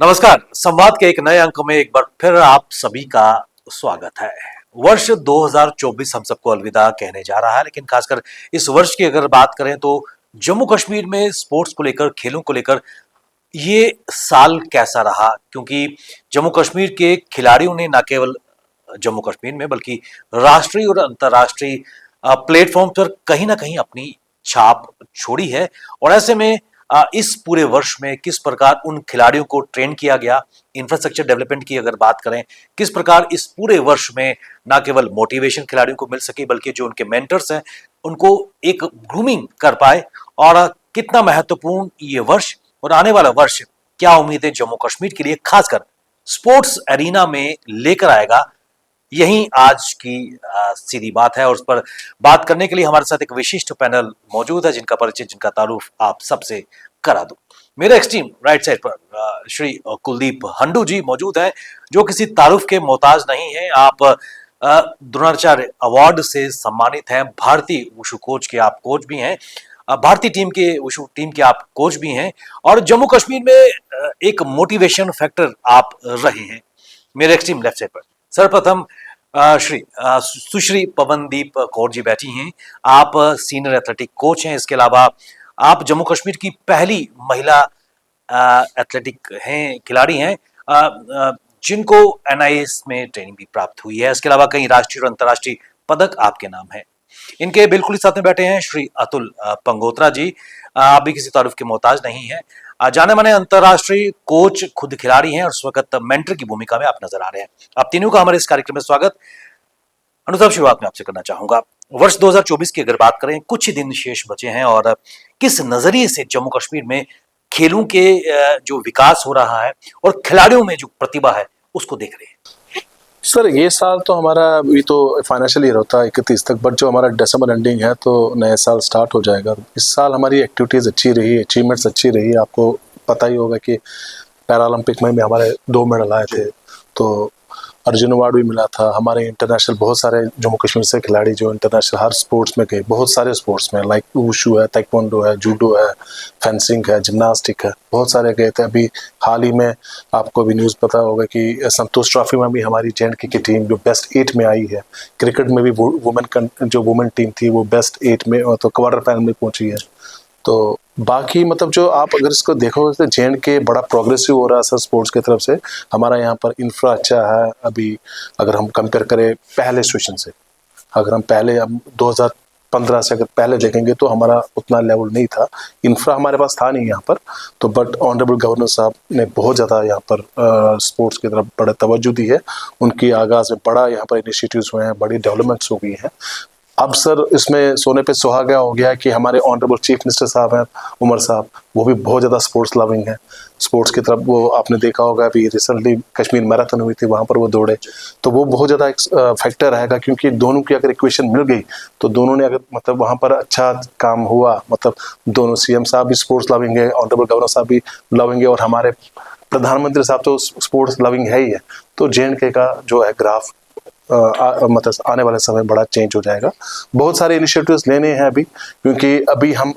नमस्कार। संवाद के एक नए अंक में एक बार फिर आप सभी का स्वागत है। वर्ष 2024 हम सबको अलविदा कहने जा रहा है, लेकिन खासकर इस वर्ष की अगर बात करें तो जम्मू कश्मीर में स्पोर्ट्स को लेकर, खेलों को लेकर ये साल कैसा रहा, क्योंकि जम्मू कश्मीर के खिलाड़ियों ने न केवल जम्मू कश्मीर में बल्कि राष्ट्रीय और अंतर्राष्ट्रीय प्लेटफॉर्म पर कहीं ना कहीं अपनी छाप छोड़ी है। और ऐसे में इस पूरे वर्ष में किस प्रकार उन खिलाड़ियों को ट्रेन किया गया, इंफ्रास्ट्रक्चर डेवलपमेंट की अगर बात करें, किस प्रकार इस पूरे वर्ष में न केवल मोटिवेशन खिलाड़ियों को मिल सकी बल्कि जो उनके मेंटर्स हैं उनको एक ग्रूमिंग कर पाए, और कितना महत्वपूर्ण ये वर्ष और आने वाला वर्ष क्या उम्मीदें जम्मू कश्मीर के लिए खासकर स्पोर्ट्स एरिना में लेकर आएगा, यही आज की सीधी बात है। और उस पर बात करने के लिए हमारे साथ एक विशिष्ट पैनल मौजूद है, जिनका परिचय, जिनका तारुफ आप सबसे करा दूं। मेरे एक्सट्रीम राइट साइड पर श्री कुलदीप हंडू जी मौजूद हैं, जो किसी तारुफ के मोहताज नहीं है। आप द्रोणाचार्य अवार्ड से सम्मानित हैं, भारतीय वुशु कोच के आप कोच भी हैं, भारतीय टीम के वुशु टीम के आप कोच भी हैं, और जम्मू कश्मीर में एक मोटिवेशन फैक्टर आप रहे हैं। मेरे एक्सट्रीम लेफ्ट साइड पर सर्वप्रथम सुश्री पवनदीप कौर जी बैठी हैं। आप सीनियर एथलेटिक कोच हैं, इसके अलावा आप जम्मू कश्मीर की पहली महिला एथलेटिक हैं, खिलाड़ी हैं जिनको एनआईएस में ट्रेनिंग भी प्राप्त हुई है। इसके अलावा कई राष्ट्रीय और अंतर्राष्ट्रीय पदक आपके नाम है। इनके बिल्कुल ही साथ में बैठे हैं श्री अतुल पंगोत्रा जी। आप भी किसी तारुफ के मोहताज नहीं है, जाने माने अंतर्राष्ट्रीय कोच, खुद खिलाड़ी हैं और उस वक्त मेंटर की भूमिका में आप नजर आ रहे हैं। आप तीनों का हमारे इस कार्यक्रम में स्वागत। अनुसार शुरुआत में आपसे करना चाहूंगा, वर्ष 2024 की अगर बात करें, कुछ ही दिन शेष बचे हैं, और किस नजरिए से जम्मू कश्मीर में खेलों के जो विकास हो रहा है और खिलाड़ियों में जो प्रतिभा है उसको देख रहे हैं? सर, ये साल तो हमारा अभी तो फाइनेंशियल ईयर होता है 31 तक, बट जो हमारा दिसंबर एंडिंग है तो नया साल स्टार्ट हो जाएगा। इस साल हमारी एक्टिविटीज़ अच्छी रही, अचीवमेंट्स अच्छी रही। आपको पता ही होगा कि पैरालंपिक में भी हमारे 2 मेडल आए थे, तो अर्जुन अवार्ड भी मिला था। हमारे इंटरनेशनल बहुत सारे जम्मू कश्मीर से खिलाड़ी जो इंटरनेशनल हर स्पोर्ट्स में गए, बहुत सारे स्पोर्ट्स में, लाइक वुशु है, ताइक्वांडो है, जूडो है, फेंसिंग है, जिम्नास्टिक है, बहुत सारे गए थे। अभी हाल ही में आपको भी न्यूज़ पता होगा कि संतोष ट्रॉफी में भी हमारी JNK की टीम जो बेस्ट 8 में आई है। क्रिकेट में भी वुमेन टीम थी वो बेस्ट 8 में तो क्वार्टर फाइनल में पहुंची है। तो बाकी मतलब जो आप अगर इसको देखोगे तो JNK बड़ा प्रोग्रेसिव हो रहा है सर स्पोर्ट्स की तरफ से। हमारा यहाँ पर इंफ्रा अच्छा है। अभी अगर हम कंपेयर करें पहले सिचुएशन से, अगर हम 2015 से अगर पहले देखेंगे तो हमारा उतना लेवल नहीं था, इंफ्रा हमारे पास था नहीं यहाँ पर। तो बट ऑनरेबल गवर्नर साहब ने बहुत ज़्यादा यहाँ पर स्पोर्ट्स की तरफ बड़ा तवज्जो दी है। उनकी आगाज़ में बड़ा यहाँ पर इनिशिएटिव्स हुए हैं, बड़ी डेवलपमेंट्स हो गई हैं। अब सर इसमें सोने पे सुहागा हो गया कि हमारे ऑनरेबल चीफ मिनिस्टर साहब हैं, उमर साहब, वो भी बहुत ज़्यादा स्पोर्ट्स लविंग है। स्पोर्ट्स की तरफ वो आपने देखा होगा, अभी रिसेंटली कश्मीर मैराथन हुई थी, वहाँ पर वो दौड़े, तो वो बहुत ज़्यादा एक फैक्टर रहेगा। क्योंकि दोनों की अगर इक्वेशन मिल गई तो दोनों ने अगर मतलब वहाँ पर अच्छा काम हुआ, मतलब दोनों CM साहब भी स्पोर्ट्स लविंग है, ऑनरेबल गवर्नर साहब भी लविंग है, और हमारे प्रधानमंत्री साहब तो स्पोर्ट्स लविंग है ही है। तो JNK का जो है ग्राफ मतलब आने वाले समय बड़ा चेंज हो जाएगा। बहुत सारे इनिशिएटिव्स लेने हैं अभी, क्योंकि अभी हम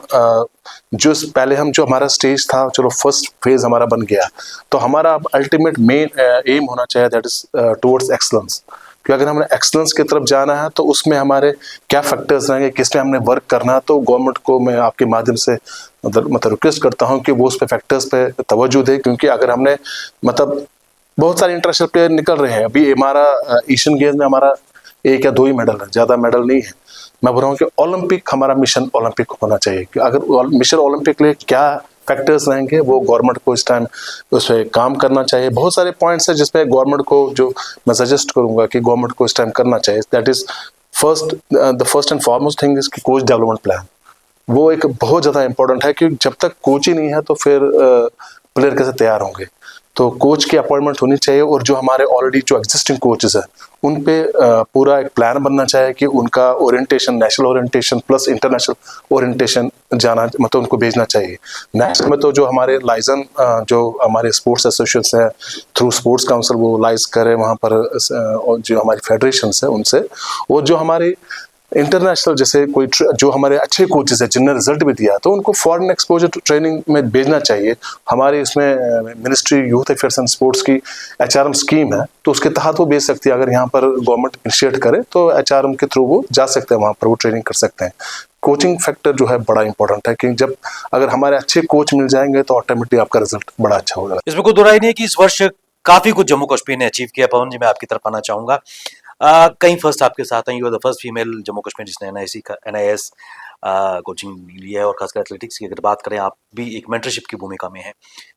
जो पहले हम जो हमारा स्टेज था, चलो फर्स्ट फेज हमारा बन गया, तो हमारा अब अल्टीमेट मेन एम होना चाहिए, दैट इज टुवर्ड्स एक्सलेंस। क्योंकि अगर हमने एक्सलेंस की तरफ जाना है तो उसमें हमारे क्या फैक्टर्स रहेंगे, किस में हमने वर्क करना है। तो गवर्नमेंट को मैं आपके माध्यम से मतलब रिक्वेस्ट करता हूँ कि वो उस पे फैक्टर्स पे तवज्जो दे। क्योंकि अगर हमने मतलब बहुत सारे इंटरनेशनल प्लेयर निकल रहे हैं, अभी हमारा एशियन गेम्स में हमारा 1 या 2 ही मेडल है, ज़्यादा मेडल नहीं है। मैं बोल रहा हूँ कि ओलंपिक हमारा मिशन ओलंपिक होना चाहिए। कि अगर मिशन ओलंपिक के लिए क्या फैक्टर्स रहेंगे वो गवर्नमेंट को इस टाइम उस पर काम करना चाहिए। बहुत सारे पॉइंट्स हैं जिसपे गवर्नमेंट को, जो मैं सजेस्ट करूँगा कि गवर्नमेंट को इस टाइम करना चाहिए, that is the first and foremost thing is कि कोच डेवलपमेंट प्लान। वो एक बहुत ज़्यादा इंपॉर्टेंट है, क्योंकि जब तक कोच ही नहीं है तो फिर प्लेयर कैसे तैयार होंगे। तो कोच की अपॉइंटमेंट होनी चाहिए, और जो हमारे ऑलरेडी जो एग्जिस्टिंग कोचेस हैं उन पे पूरा एक प्लान बनना चाहिए कि उनका orientation, national orientation plus international orientation जाना, मतलब उनको भेजना चाहिए। नेक्स्ट में तो जो हमारे लाइजन जो हमारे स्पोर्ट्स एसोसिएशन है थ्रू स्पोर्ट्स काउंसिल वो लाइज करे वहाँ पर, और जो हमारी फेडरेशन है उनसे, और जो हमारे इंटरनेशनल जैसे कोई जो हमारे अच्छे कोचेस हैं जिनने रिजल्ट भी दिया तो उनको फॉरेन एक्सपोजर ट्रेनिंग में भेजना चाहिए। हमारे इसमें ministry youth affairs and sports की HRM स्कीम है, तो उसके तहत वो भेज सकती है। अगर यहाँ पर गवर्नमेंट इनिशिएट करे तो HRM के थ्रू वो जा सकते हैं, वहाँ पर वो ट्रेनिंग कर सकते हैं। कोचिंग फैक्टर जो है बड़ा इंपॉर्टेंट है, कि जब अगर हमारे अच्छे कोच मिल जाएंगे तो ऑटोमेटिकली आपका रिजल्ट बड़ा अच्छा होगा। इसमें कोई दो राय नहीं है कि इस वर्ष काफी कुछ जम्मू कश्मीर ने अचीव किया। पवन जी, मैं आपकी तरफ आना चाहूंगा। कई फर्स्ट आपके साथ हैं, you are the first female Jammu Kashmir जिसने NIS कोचिंग ली है, और खासकर एथलेटिक्स की अगर बात करें, आप भी एक मेंटरशिप की भूमिका में हैं।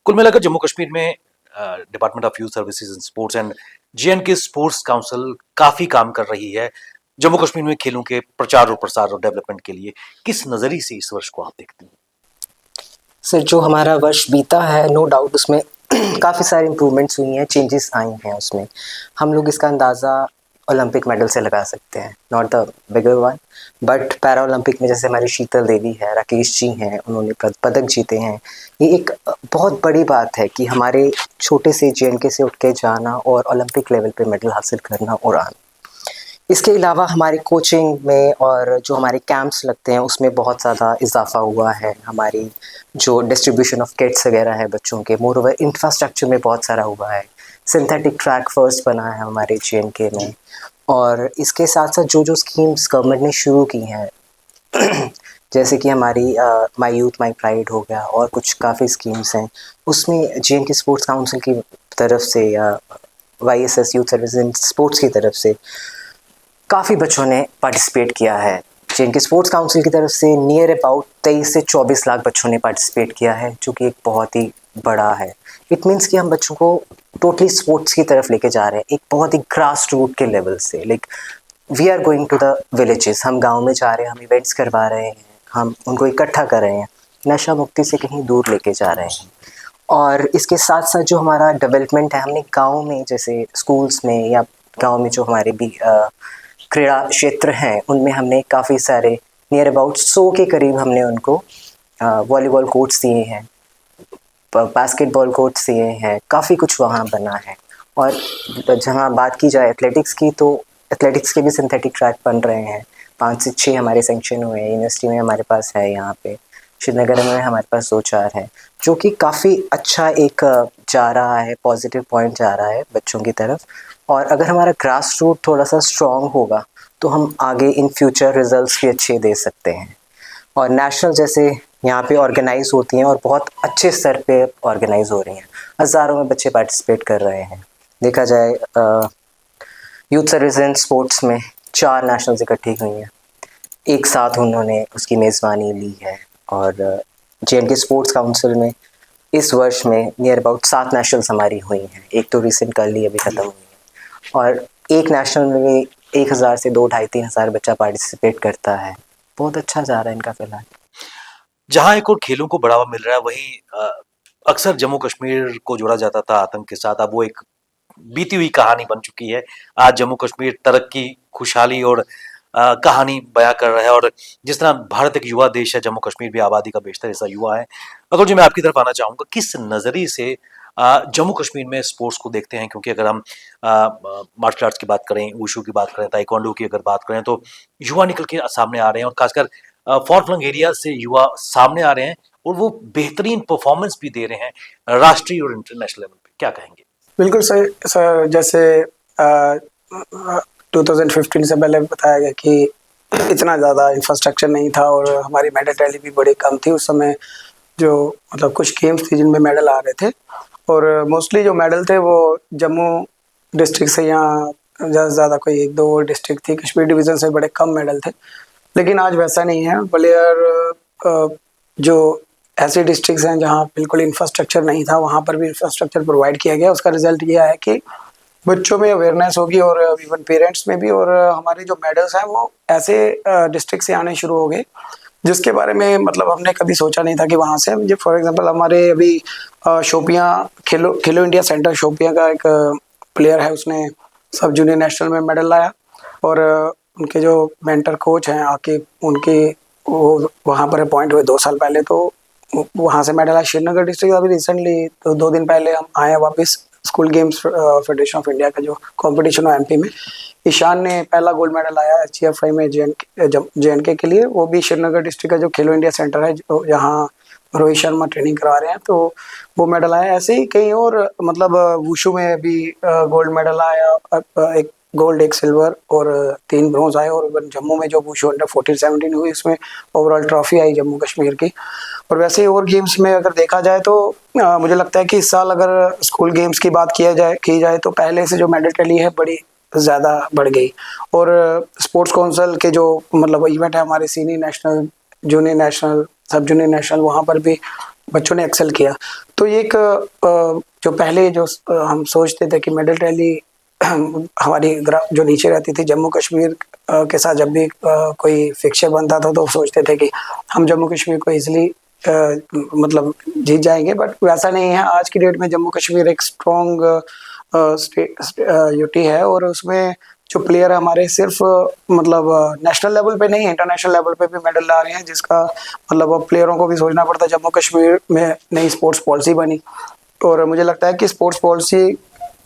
कुल मिलाकर जम्मू कश्मीर में department of youth services and sports and JNK sports council काफी काम कर रही है जम्मू कश्मीर में खेलों के प्रचार और प्रसार और डेवलपमेंट के लिए। किस नजरिए से इस वर्ष को आप देखते हैं? सर, जो हमारा वर्ष बीता है, नो डाउट उसमें काफ़ी सारी इम्प्रूवमेंट्स हुई हैं, चेंजेस आई हैं उसमें। हम लोग इसका अंदाज़ा ओलंपिक मेडल से लगा सकते हैं, not the bigger one, but para Olympic में जैसे हमारी शीतल देवी है, राकेश जी हैं, उन्होंने पदक जीते हैं। ये एक बहुत बड़ी बात है कि हमारे छोटे से JNK से उठ के जाना और ओलंपिक लेवल पे मेडल हासिल करना और आना। इसके अलावा हमारी कोचिंग में और जो हमारे कैंप्स लगते हैं उसमें बहुत ज़्यादा इजाफा हुआ है। हमारी जो डिस्ट्रीब्यूशन ऑफ किट्स वगैरह है बच्चों के, मोर ओवर इंफ्रास्ट्रक्चर में बहुत सारा हुआ है। सिंथेटिक ट्रैक फर्स्ट बना है हमारे JNK में। और इसके साथ साथ जो जो स्कीम्स गवर्नमेंट ने शुरू की हैं जैसे कि हमारी माई यूथ माई प्राइड हो गया, और कुछ काफ़ी स्कीम्स हैं, उसमें JNK स्पोर्ट्स काउंसिल की तरफ से या YSS youth service in sports की तरफ से काफ़ी बच्चों ने पार्टिसिपेट किया है। JNK स्पोर्ट्स काउंसिल की तरफ से नियर अबाउट 23 से 24 लाख बच्चों ने पार्टिसिपेट किया है, जो कि एक बहुत ही बड़ा है। इट मीन्स कि हम बच्चों को टोटली स्पोर्ट्स की तरफ लेके जा रहे हैं, एक बहुत ही ग्रास रूट के लेवल से। Like we are going to the villages, हम गांव में जा रहे हैं, हम इवेंट्स करवा रहे हैं, हम उनको इकट्ठा कर रहे हैं, नशा मुक्ति से कहीं दूर लेके जा रहे हैं। और इसके साथ साथ जो हमारा डेवलपमेंट है, हमने गाँव में जैसे स्कूल्स में या गाँव में जो हमारे भी क्रीड़ा क्षेत्र हैं, उनमें हमने काफ़ी सारे नियर अबाउट 100 के करीब हमने उनको वॉलीबॉल कोर्ट्स दिए हैं, बास्केटबॉल कोर्ट्स दिए हैं, काफ़ी कुछ वहाँ बना है। और जहाँ बात की जाए एथलेटिक्स की, तो एथलेटिक्स के भी सिंथेटिक ट्रैक बन रहे हैं। 5 से 6 हमारे सेंक्शन हुए हैं। यूनिवर्सिटी में हमारे पास है, यहाँ पे श्रीनगर में हमारे पास 2-4 है, जो कि काफ़ी अच्छा एक जा रहा है, पॉजिटिव पॉइंट जा रहा है बच्चों की तरफ। और अगर हमारा ग्रास रूट थोड़ा सा स्ट्रॉन्ग होगा तो हम आगे इन फ्यूचर रिजल्ट्स भी अच्छे दे सकते हैं। और नेशनल जैसे यहाँ पे ऑर्गेनाइज होती हैं और बहुत अच्छे स्तर पे ऑर्गेनाइज हो रही हैं, हज़ारों में बच्चे पार्टिसिपेट कर रहे हैं। देखा जाए यूथ सर्विस एंड स्पोर्ट्स में 4 नेशनल्स इकट्ठी हुई हैं, एक साथ उन्होंने उसकी मेज़बानी ली है। और JNK स्पोर्ट्स काउंसिल में इस वर्ष में नियर अबाउट 7 नेशनल्स हमारी हुई हैं। एक तो रिसेंट कल ही अभी ख़त्म हुई है, और एक नेशनल में 1000 से 2-2,5-3 हज़ार बच्चा पार्टिसिपेट करता है। बहुत अच्छा जा रहा है इनका फिलहाल। जहां एक और खेलों को बढ़ावा मिल रहा है, वहीं अक्सर जम्मू कश्मीर को जोड़ा जाता था आतंक के साथ। अब वो एक बीती हुई कहानी बन चुकी है। आज जम्मू कश्मीर तरक्की, खुशहाली और कहानी बयां कर रहा है। और जिस तरह भारत एक युवा देश है, जम्मू कश्मीर भी आबादी का बेशतर हिस्सा युवा है। अगर जी, मैं आपकी तरफ आना चाहूँगा, किस नज़रिए से जम्मू कश्मीर में स्पोर्ट्स को देखते हैं? क्योंकि अगर हम मार्शल आर्ट्स की बात करें, वुशु की बात करें, ताइक्वांडो की अगर बात करें, तो युवा निकल के सामने आ रहे हैं, और खासकर फॉर फ्लंग एरिया से युवा सामने आ रहे हैं, और वो बेहतरीन परफॉर्मेंस भी दे रहे हैं राष्ट्रीय और इंटरनेशनल लेवल पे। क्या कहेंगे? बिल्कुल सही सर। जैसे 2015 से पहले बताया गया कि इतना ज़्यादा इंफ्रास्ट्रक्चर नहीं था और हमारी मेडल टैली भी बड़ी कम थी उस समय। जो मतलब कुछ गेम्स थी जिनमें मेडल आ रहे थे, और मोस्टली जो मेडल थे वो जम्मू डिस्ट्रिक्ट से, यहाँ ज़्यादा कोई 1-2 डिस्ट्रिक्ट थी, कश्मीर डिवीज़न से बड़े कम मेडल थे। लेकिन आज वैसा नहीं है। प्लेयर जो ऐसे डिस्ट्रिक्ट्स हैं जहाँ बिल्कुल इंफ्रास्ट्रक्चर नहीं था, वहाँ पर भी इंफ्रास्ट्रक्चर प्रोवाइड किया गया। उसका रिजल्ट ये है कि बच्चों में अवेयरनेस होगी और इवन पेरेंट्स में भी, और हमारे जो मेडल्स हैं वो ऐसे डिस्ट्रिक्ट से आने शुरू हो गए जिसके बारे में मतलब हमने कभी सोचा नहीं था कि वहाँ से। जो फॉर एग्जांपल हमारे अभी शोपियाँ खेलो इंडिया सेंटर शोपियाँ का एक प्लेयर है, उसने सब जूनियर नेशनल में मेडल लाया। और उनके जो मेंटर कोच हैं आके उनके वो वहाँ पर अपॉइंट हुए 2 साल पहले, तो वहाँ से मेडल आया। श्रीनगर डिस्ट्रिक्ट अभी रिसेंटली तो 2 दिन पहले हम आए हैं वापस school games federation of India का जो कंपटीशन हुआ एमपी में, ईशान ने पहला गोल्ड मेडल आया HCFI में JNK के लिए, वो भी श्रीनगर डिस्ट्रिक्ट का जो खेलो इंडिया सेंटर है जहाँ रोहित शर्मा ट्रेनिंग करा रहे हैं, तो वो मेडल आया। ऐसे ही कई और मतलब वुशु में भी गोल्ड मेडल आया, एक गोल्ड एक सिल्वर और 3 ब्रॉन्ज आए। और जम्मू में जो वुशु अंडर 14-17 हुई उसमें overall trophy I Jammu Kashmir की। और वैसे ही और गेम्स में अगर देखा जाए तो मुझे लगता है कि इस साल अगर स्कूल गेम्स की बात की जाए तो पहले से जो मेडल टैली है बड़ी ज़्यादा बढ़ गई। और स्पोर्ट्स काउंसिल के जो मतलब इवेंट है हमारे सीनियर नेशनल, जूनियर नेशनल, सब जूनियर नेशनल, वहाँ पर भी बच्चों ने एक्सेल किया। तो ये एक जो पहले जो हम सोचते थे कि मेडल टैली हमारी जो नीचे रहती थी जम्मू कश्मीर के साथ, जब भी कोई फिक्चर बनता था तो सोचते थे कि हम जम्मू कश्मीर को इजीली मतलब जीत जाएंगे, बट वैसा नहीं है। आज की डेट में जम्मू कश्मीर एक स्ट्रॉन्ग यूटी है और उसमें जो प्लेयर है हमारे सिर्फ मतलब नेशनल लेवल पे नहीं, इंटरनेशनल लेवल पे भी मेडल ला रहे हैं, जिसका मतलब अब प्लेयरों को भी सोचना पड़ता है। जम्मू कश्मीर में नई स्पोर्ट्स पॉलिसी बनी और मुझे लगता है कि स्पोर्ट्स पॉलिसी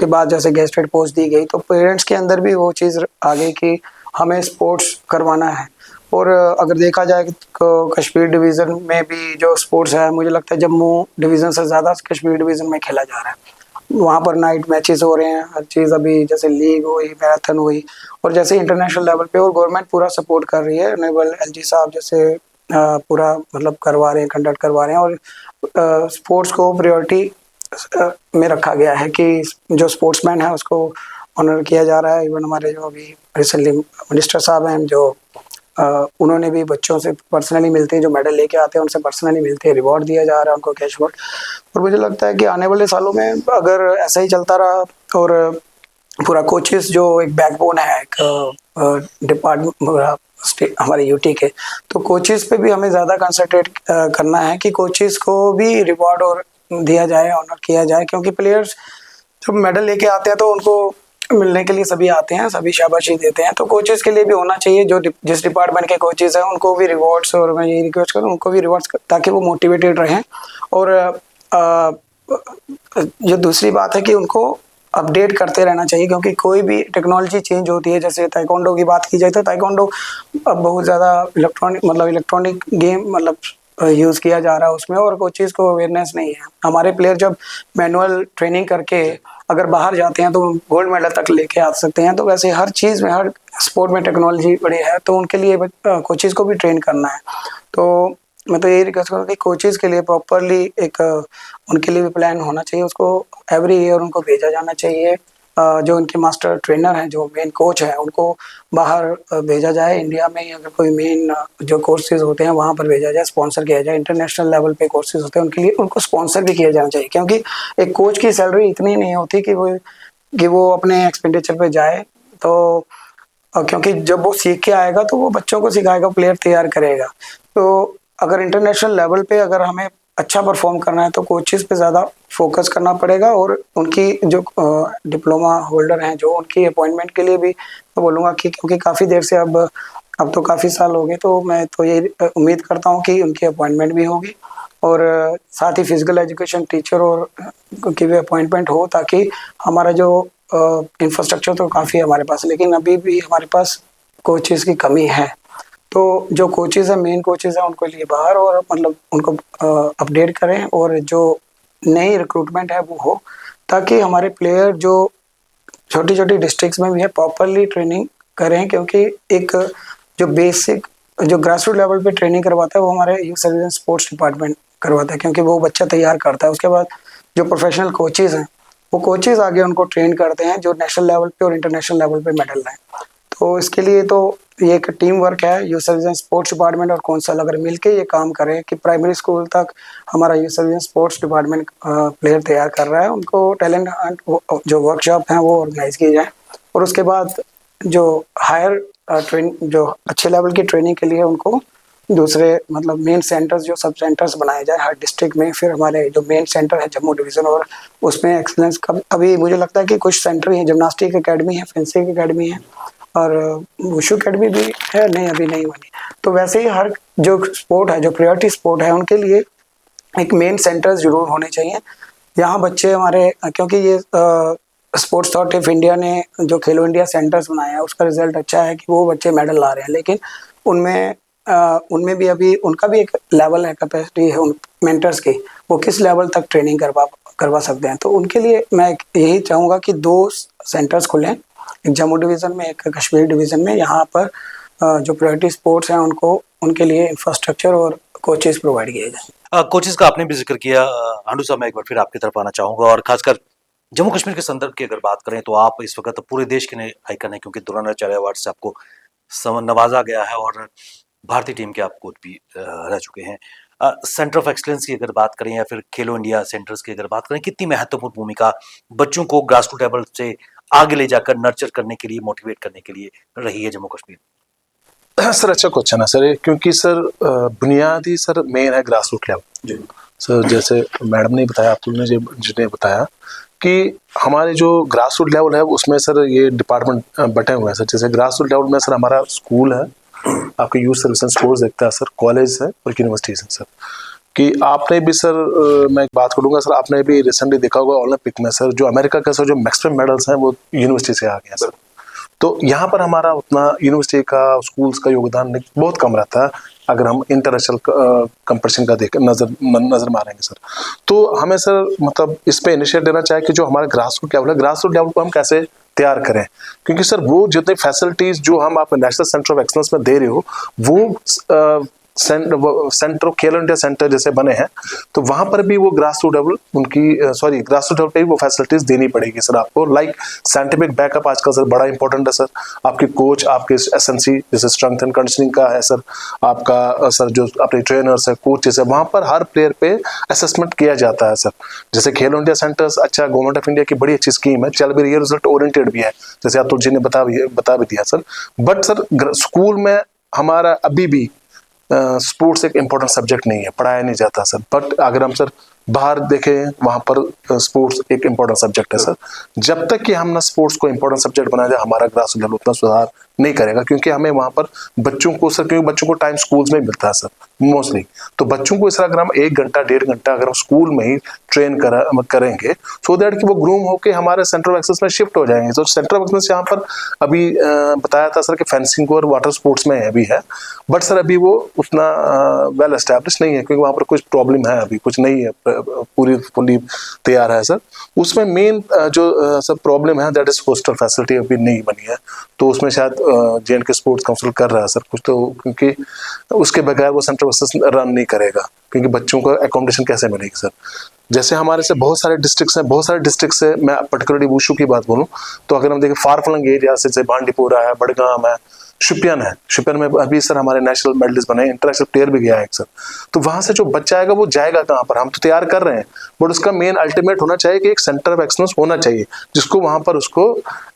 के बाद जैसे गेस्टेड पोस्ट दी गई तो पेरेंट्स के अंदर भी वो चीज़ आ गई कि हमें स्पोर्ट्स करवाना है। और अगर देखा जाए तो कश्मीर डिवीज़न में भी जो स्पोर्ट्स है, मुझे लगता है जम्मू डिवीज़न से ज़्यादा कश्मीर डिवीज़न में खेला जा रहा है। वहाँ पर नाइट मैचेस हो रहे हैं, हर चीज़ अभी जैसे लीग हुई, मैराथन हुई, और जैसे इंटरनेशनल लेवल पे और गवर्नमेंट पूरा सपोर्ट कर रही है। ऑनरेबल LG साहब जैसे पूरा मतलब करवा रहे हैं, कंडक्ट करवा रहे हैं और स्पोर्ट्स को प्रायोरिटी में रखा गया है कि जो स्पोर्ट्समैन है उसको ऑनर किया जा रहा है। इवन हमारे जो अभी रिसेंटली मिनिस्टर साहब हैं जो उन्होंने भी बच्चों से पर्सनली मिलते हैं, जो मेडल लेके आते हैं उनसे पर्सनली मिलते हैं, रिवॉर्ड दिया जा रहा है उनको, कैश अवार्ड। और मुझे लगता है कि आने वाले सालों में अगर ऐसा ही चलता रहा और पूरा कोचेस जो एक बैकबोन है एक डिपार्टमेंट हमारे यूटी के, तो कोचेस पे भी हमें ज़्यादा कंसंट्रेट करना है कि कोचेस को भी रिवॉर्ड और दिया जाए, ऑनर किया जाए, क्योंकि प्लेयर्स जब मेडल लेके आते हैं तो उनको मिलने के लिए सभी आते हैं, सभी शाबाशी देते हैं। तो कोचेस के लिए भी होना चाहिए, जो जिस डिपार्टमेंट के कोचेस हैं उनको भी रिवॉर्ड्स, और मैं यही रिक्वेस्ट करूँ उनको भी रिवॉर्ड्स ताकि वो मोटिवेटेड रहें। और जो दूसरी बात है कि उनको अपडेट करते रहना चाहिए, क्योंकि कोई भी टेक्नोलॉजी चेंज होती है। जैसे ताइक्वांडो की बात की जाए तो ताइक्वांडो अब बहुत ज़्यादा इलेक्ट्रॉनिक गेम मतलब यूज़ किया जा रहा है उसमें, और कोचेस को अवेयरनेस नहीं है। हमारे प्लेयर जब मैनुअल ट्रेनिंग करके अगर बाहर जाते हैं तो गोल्ड मेडल तक लेके आ सकते हैं। तो वैसे हर चीज़ में, हर स्पोर्ट में टेक्नोलॉजी बड़ी है, तो उनके लिए कोचेस को भी ट्रेन करना है। तो मैं तो यही रिक्वेस्ट करूँगा कि कोचेस के लिए प्रॉपरली एक उनके लिए भी प्लान होना चाहिए, उसको एवरी ईयर उनको भेजा जाना चाहिए। जो उनके मास्टर ट्रेनर हैं, जो मेन कोच हैं, उनको बाहर भेजा जाए। इंडिया में अगर कोई मेन जो कोर्सेज होते हैं वहाँ पर भेजा जाए, स्पॉन्सर किया जाए। इंटरनेशनल लेवल पे कोर्सेज होते हैं उनके लिए उनको स्पॉन्सर भी किया जाना चाहिए, क्योंकि एक कोच की सैलरी इतनी नहीं होती कि वो अपने एक्सपेंडिचर पे जाए। तो क्योंकि जब वो सीख के आएगा तो वो बच्चों को सिखाएगा, प्लेयर तैयार करेगा। तो अगर इंटरनेशनल लेवल पे अगर हमें अच्छा परफॉर्म करना है तो कोचेस पे ज़्यादा फोकस करना पड़ेगा। और उनकी जो डिप्लोमा होल्डर हैं, जो उनकी अपॉइंटमेंट के लिए भी मैं बोलूँगा कि क्योंकि काफ़ी देर से अब तो काफ़ी साल हो गए, तो मैं तो ये उम्मीद करता हूँ कि उनकी अपॉइंटमेंट भी होगी। और साथ ही फिजिकल एजुकेशन टीचर और की भी अपॉइंटमेंट हो, ताकि हमारा जो इंफ्रास्ट्रक्चर तो काफ़ी है हमारे पास, लेकिन अभी भी हमारे पास कोचेस की कमी है। तो जो कोचेस हैं, मेन कोचेस हैं, उनको लिए बाहर और मतलब उनको अपडेट करें, और जो नई रिक्रूटमेंट है वो हो, ताकि हमारे प्लेयर जो छोटी छोटी डिस्ट्रिक्ट्स में भी है प्रॉपरली ट्रेनिंग करें। क्योंकि एक जो बेसिक जो ग्रासरूट लेवल पे ट्रेनिंग करवाता है वो हमारे यूथ सर्विस स्पोर्ट्स डिपार्टमेंट करवाता है, क्योंकि वो बच्चा तैयार करता है। उसके बाद जो प्रोफेशनल कोचेस हैं वो कोचेस आगे उनको ट्रेन करते हैं, जो नेशनल लेवल पे और इंटरनेशनल लेवल पे मेडल लाएं। तो इसके लिए तो ये एक टीम वर्क है, यूथ सर्विस स्पोर्ट्स डिपार्टमेंट और कौंसल अगर मिलके ये काम करें कि प्राइमरी स्कूल तक हमारा youth service sports department player तैयार कर रहा है, उनको टैलेंट हंट जो वर्कशॉप हैं वो ऑर्गेनाइज किए जाए। और उसके बाद जो हायर जो अच्छे लेवल की ट्रेनिंग के लिए उनको दूसरे मतलब मेन सेंटर्स, जो सब सेंटर्स बनाए जाए हर डिस्ट्रिक्ट में। फिर हमारे जो मेन सेंटर है जम्मू डिवीज़न, और उसमें एक्सीलेंस का अभी मुझे लगता है कि कुछ सेंटर हैं, जिमनास्टिक अकेडमी है, फेंसिंग अकेडमी है, और वुशु अकेडमी भी है, नहीं अभी नहीं बनी। तो वैसे ही हर जो स्पोर्ट है, जो प्रायोरिटी स्पोर्ट है, उनके लिए एक मेन सेंटर्स जरूर होने चाहिए, यहाँ बच्चे हमारे, क्योंकि ये स्पोर्ट्स अथॉरिटी ऑफ इंडिया ने जो खेलो इंडिया सेंटर्स बनाया है उसका रिजल्ट अच्छा है कि वो बच्चे मेडल ला रहे हैं, लेकिन उनमें भी अभी उनका भी एक लेवल है, कैपेसिटी है उन मेंटर्स की, वो किस लेवल तक ट्रेनिंग करवा सकते हैं। तो उनके लिए मैं यही चाहूँगा कि 2 सेंटर्स खुलें, एक जम्मू डिवीज़न में, एक कश्मीर डिवीज़न में। यहाँ पर जो प्रायोरिटी स्पोर्ट्स हैं उनको, उनके लिए इंफ्रास्ट्रक्चर और कोचेस प्रोवाइड किए जाएँ। कोचेस का आपने भी जिक्र किया, आंडू साहब मैं एक बार फिर आपकी तरफ आना चाहूंगा, और खासकर जम्मू कश्मीर के संदर्भ की अगर बात करें तो आप इस वक्त पूरे देश के नए आइकन हैं, क्योंकि द्रोणाचार्य अवार्ड से आपको नवाजा गया है और भारतीय टीम के आप कोच भी रह चुके हैं। सेंटर ऑफ एक्सलेंस की अगर बात करें या फिर खेलो इंडिया सेंटर्स की अगर बात करें, कितनी महत्वपूर्ण भूमिका बच्चों को ग्रास रूट लेवल से आगे ले जाकर नर्चर करने के लिए, मोटिवेट करने के लिए रही है जम्मू कश्मीर? सर अच्छा क्वेश्चन है सर ये, क्योंकि सर बुनियादी सर मेन है ग्रास रूट लेवल। सर जैसे मैडम ने बताया, आप लोगों ने जिन्हें बताया कि हमारे जो ग्रास रूट लेवल है उसमें सर ये डिपार्टमेंट बटे हुए हैं सर। जैसे ग्रास रूट लेवल में सर हमारा स्कूल है, आपके यूथ सर्विस एंड स्पोर्ट्स देखता है सर, कॉलेज है और यूनिवर्सिटीज है सर। कि आपने भी सर मैं एक बात करूँगा सर, आपने भी रिसेंटली देखा होगा ओलंपिक में सर जो अमेरिका का सर जो मैक्सिमम मेडल्स हैं वो यूनिवर्सिटी से आ गए हैं सर। तो यहाँ पर हमारा उतना यूनिवर्सिटी का, स्कूल्स का योगदान बहुत कम रहता है अगर हम इंटरनेशनल कंपटीशन का नजर मारेंगे सर। तो हमें सर मतलब इस पे इनिशिएटिव लेना चाहिए कि जो हमारा ग्रास रूट लेवल है, ग्रास रूट लेवल को हम कैसे तैयार करें, क्योंकि सर वो जितने फैसिलिटीज जो हम आप नेशनल सेंटर ऑफ एक्सलेंस में दे रहे हो वो सेंटर खेलो इंडिया सेंटर जैसे बने हैं, तो वहां पर भी वो grass root level grass root level पे भी वो फैसिलिटीज देनी पड़ेगी सर आपको। लाइक साइंटिफिक बैकअप आजकल सर बड़ा इंपॉर्टेंट है सर। आपके कोच, आपके एसएनसी जैसे स्ट्रेंथ एंड कंडीशनिंग का है सर, आपका सर जो अपने ट्रेनर्स है, कोचेस है, वहां पर हर प्लेयर पे असेसमेंट किया जाता है सर। जैसे खेलो इंडिया सेंटर्स अच्छा गवर्नमेंट ऑफ इंडिया की बड़ी अच्छी स्कीम है, चल भी रही है, रिजल्ट ओरिएंटेड भी है, जैसे आप जी ने बता भी दिया सर। बट सर स्कूल में हमारा अभी भी स्पोर्ट्स एक इम्पोर्टेंट सब्जेक्ट नहीं है, पढ़ाया नहीं जाता सर। बट अगर हम सर बाहर देखें वहां पर स्पोर्ट्स एक इम्पोर्टेंट सब्जेक्ट है सर। जब तक कि हम ना स्पोर्ट्स को इम्पोर्टेंट सब्जेक्ट बनाया जाए, हमारा ग्रास रूट लेवल उतना सुधार नहीं करेगा, क्योंकि हमें वहां पर बच्चों को सर, क्योंकि बच्चों को टाइम स्कूल्स में मिलता है सर मोस्टली, तो बच्चों को इस तरह अगर हम 1 घंटा 1.5 घंटा अगर हम स्कूल में ही ट्रेन करेंगे सो दैट कि वो ग्रूम होकर हमारे सेंटर ऑफ एक्सेस में शिफ्ट हो जाएंगे। तो सेंटर ऑफ एक्सेस यहाँ पर अभी बताया था सर कि फेंसिंग और वाटर स्पोर्ट्स में अभी है, बट सर अभी वो उतना वेल एस्टैब्लिश नहीं है, क्योंकि वहाँ पर कुछ प्रॉब्लम है, अभी कुछ नहीं है पूरी तैयार है सर। उसमें मेन जो सब प्रॉब्लम है दैट इज हॉस्टल फैसिलिटी अभी नहीं बनी है, तो उसमें शायद जे&के स्पोर्ट्स काउंसिल कर रहा है सर कुछ, तो क्योंकि उसके बगैर वो सेंटर रन नहीं करेगा, क्योंकि बच्चों को एकोमोडेशन कैसे मिलेगी सर। जैसे हमारे से बहुत सारे डिस्ट्रिक्ट से मैं पर्टिकुलरली वुशु की बात बोलूँ तो अगर हम देखें फार फ्लंग एरिया से बांडीपुरा है, बड़गाम है, शुपियन में अभी सर हमारे नेशनल मेडलिस्ट बने, इंटरनेशनल प्लेयर भी गया है सर। तो वहां से जो बच्चा आएगा वो जाएगा कहाँ पर, हम तो तैयार कर रहे हैं, बट उसका मेन अल्टीमेट होना चाहिए कि एक सेंटर ऑफ एक्सलेंस होना चाहिए जिसको वहां पर उसको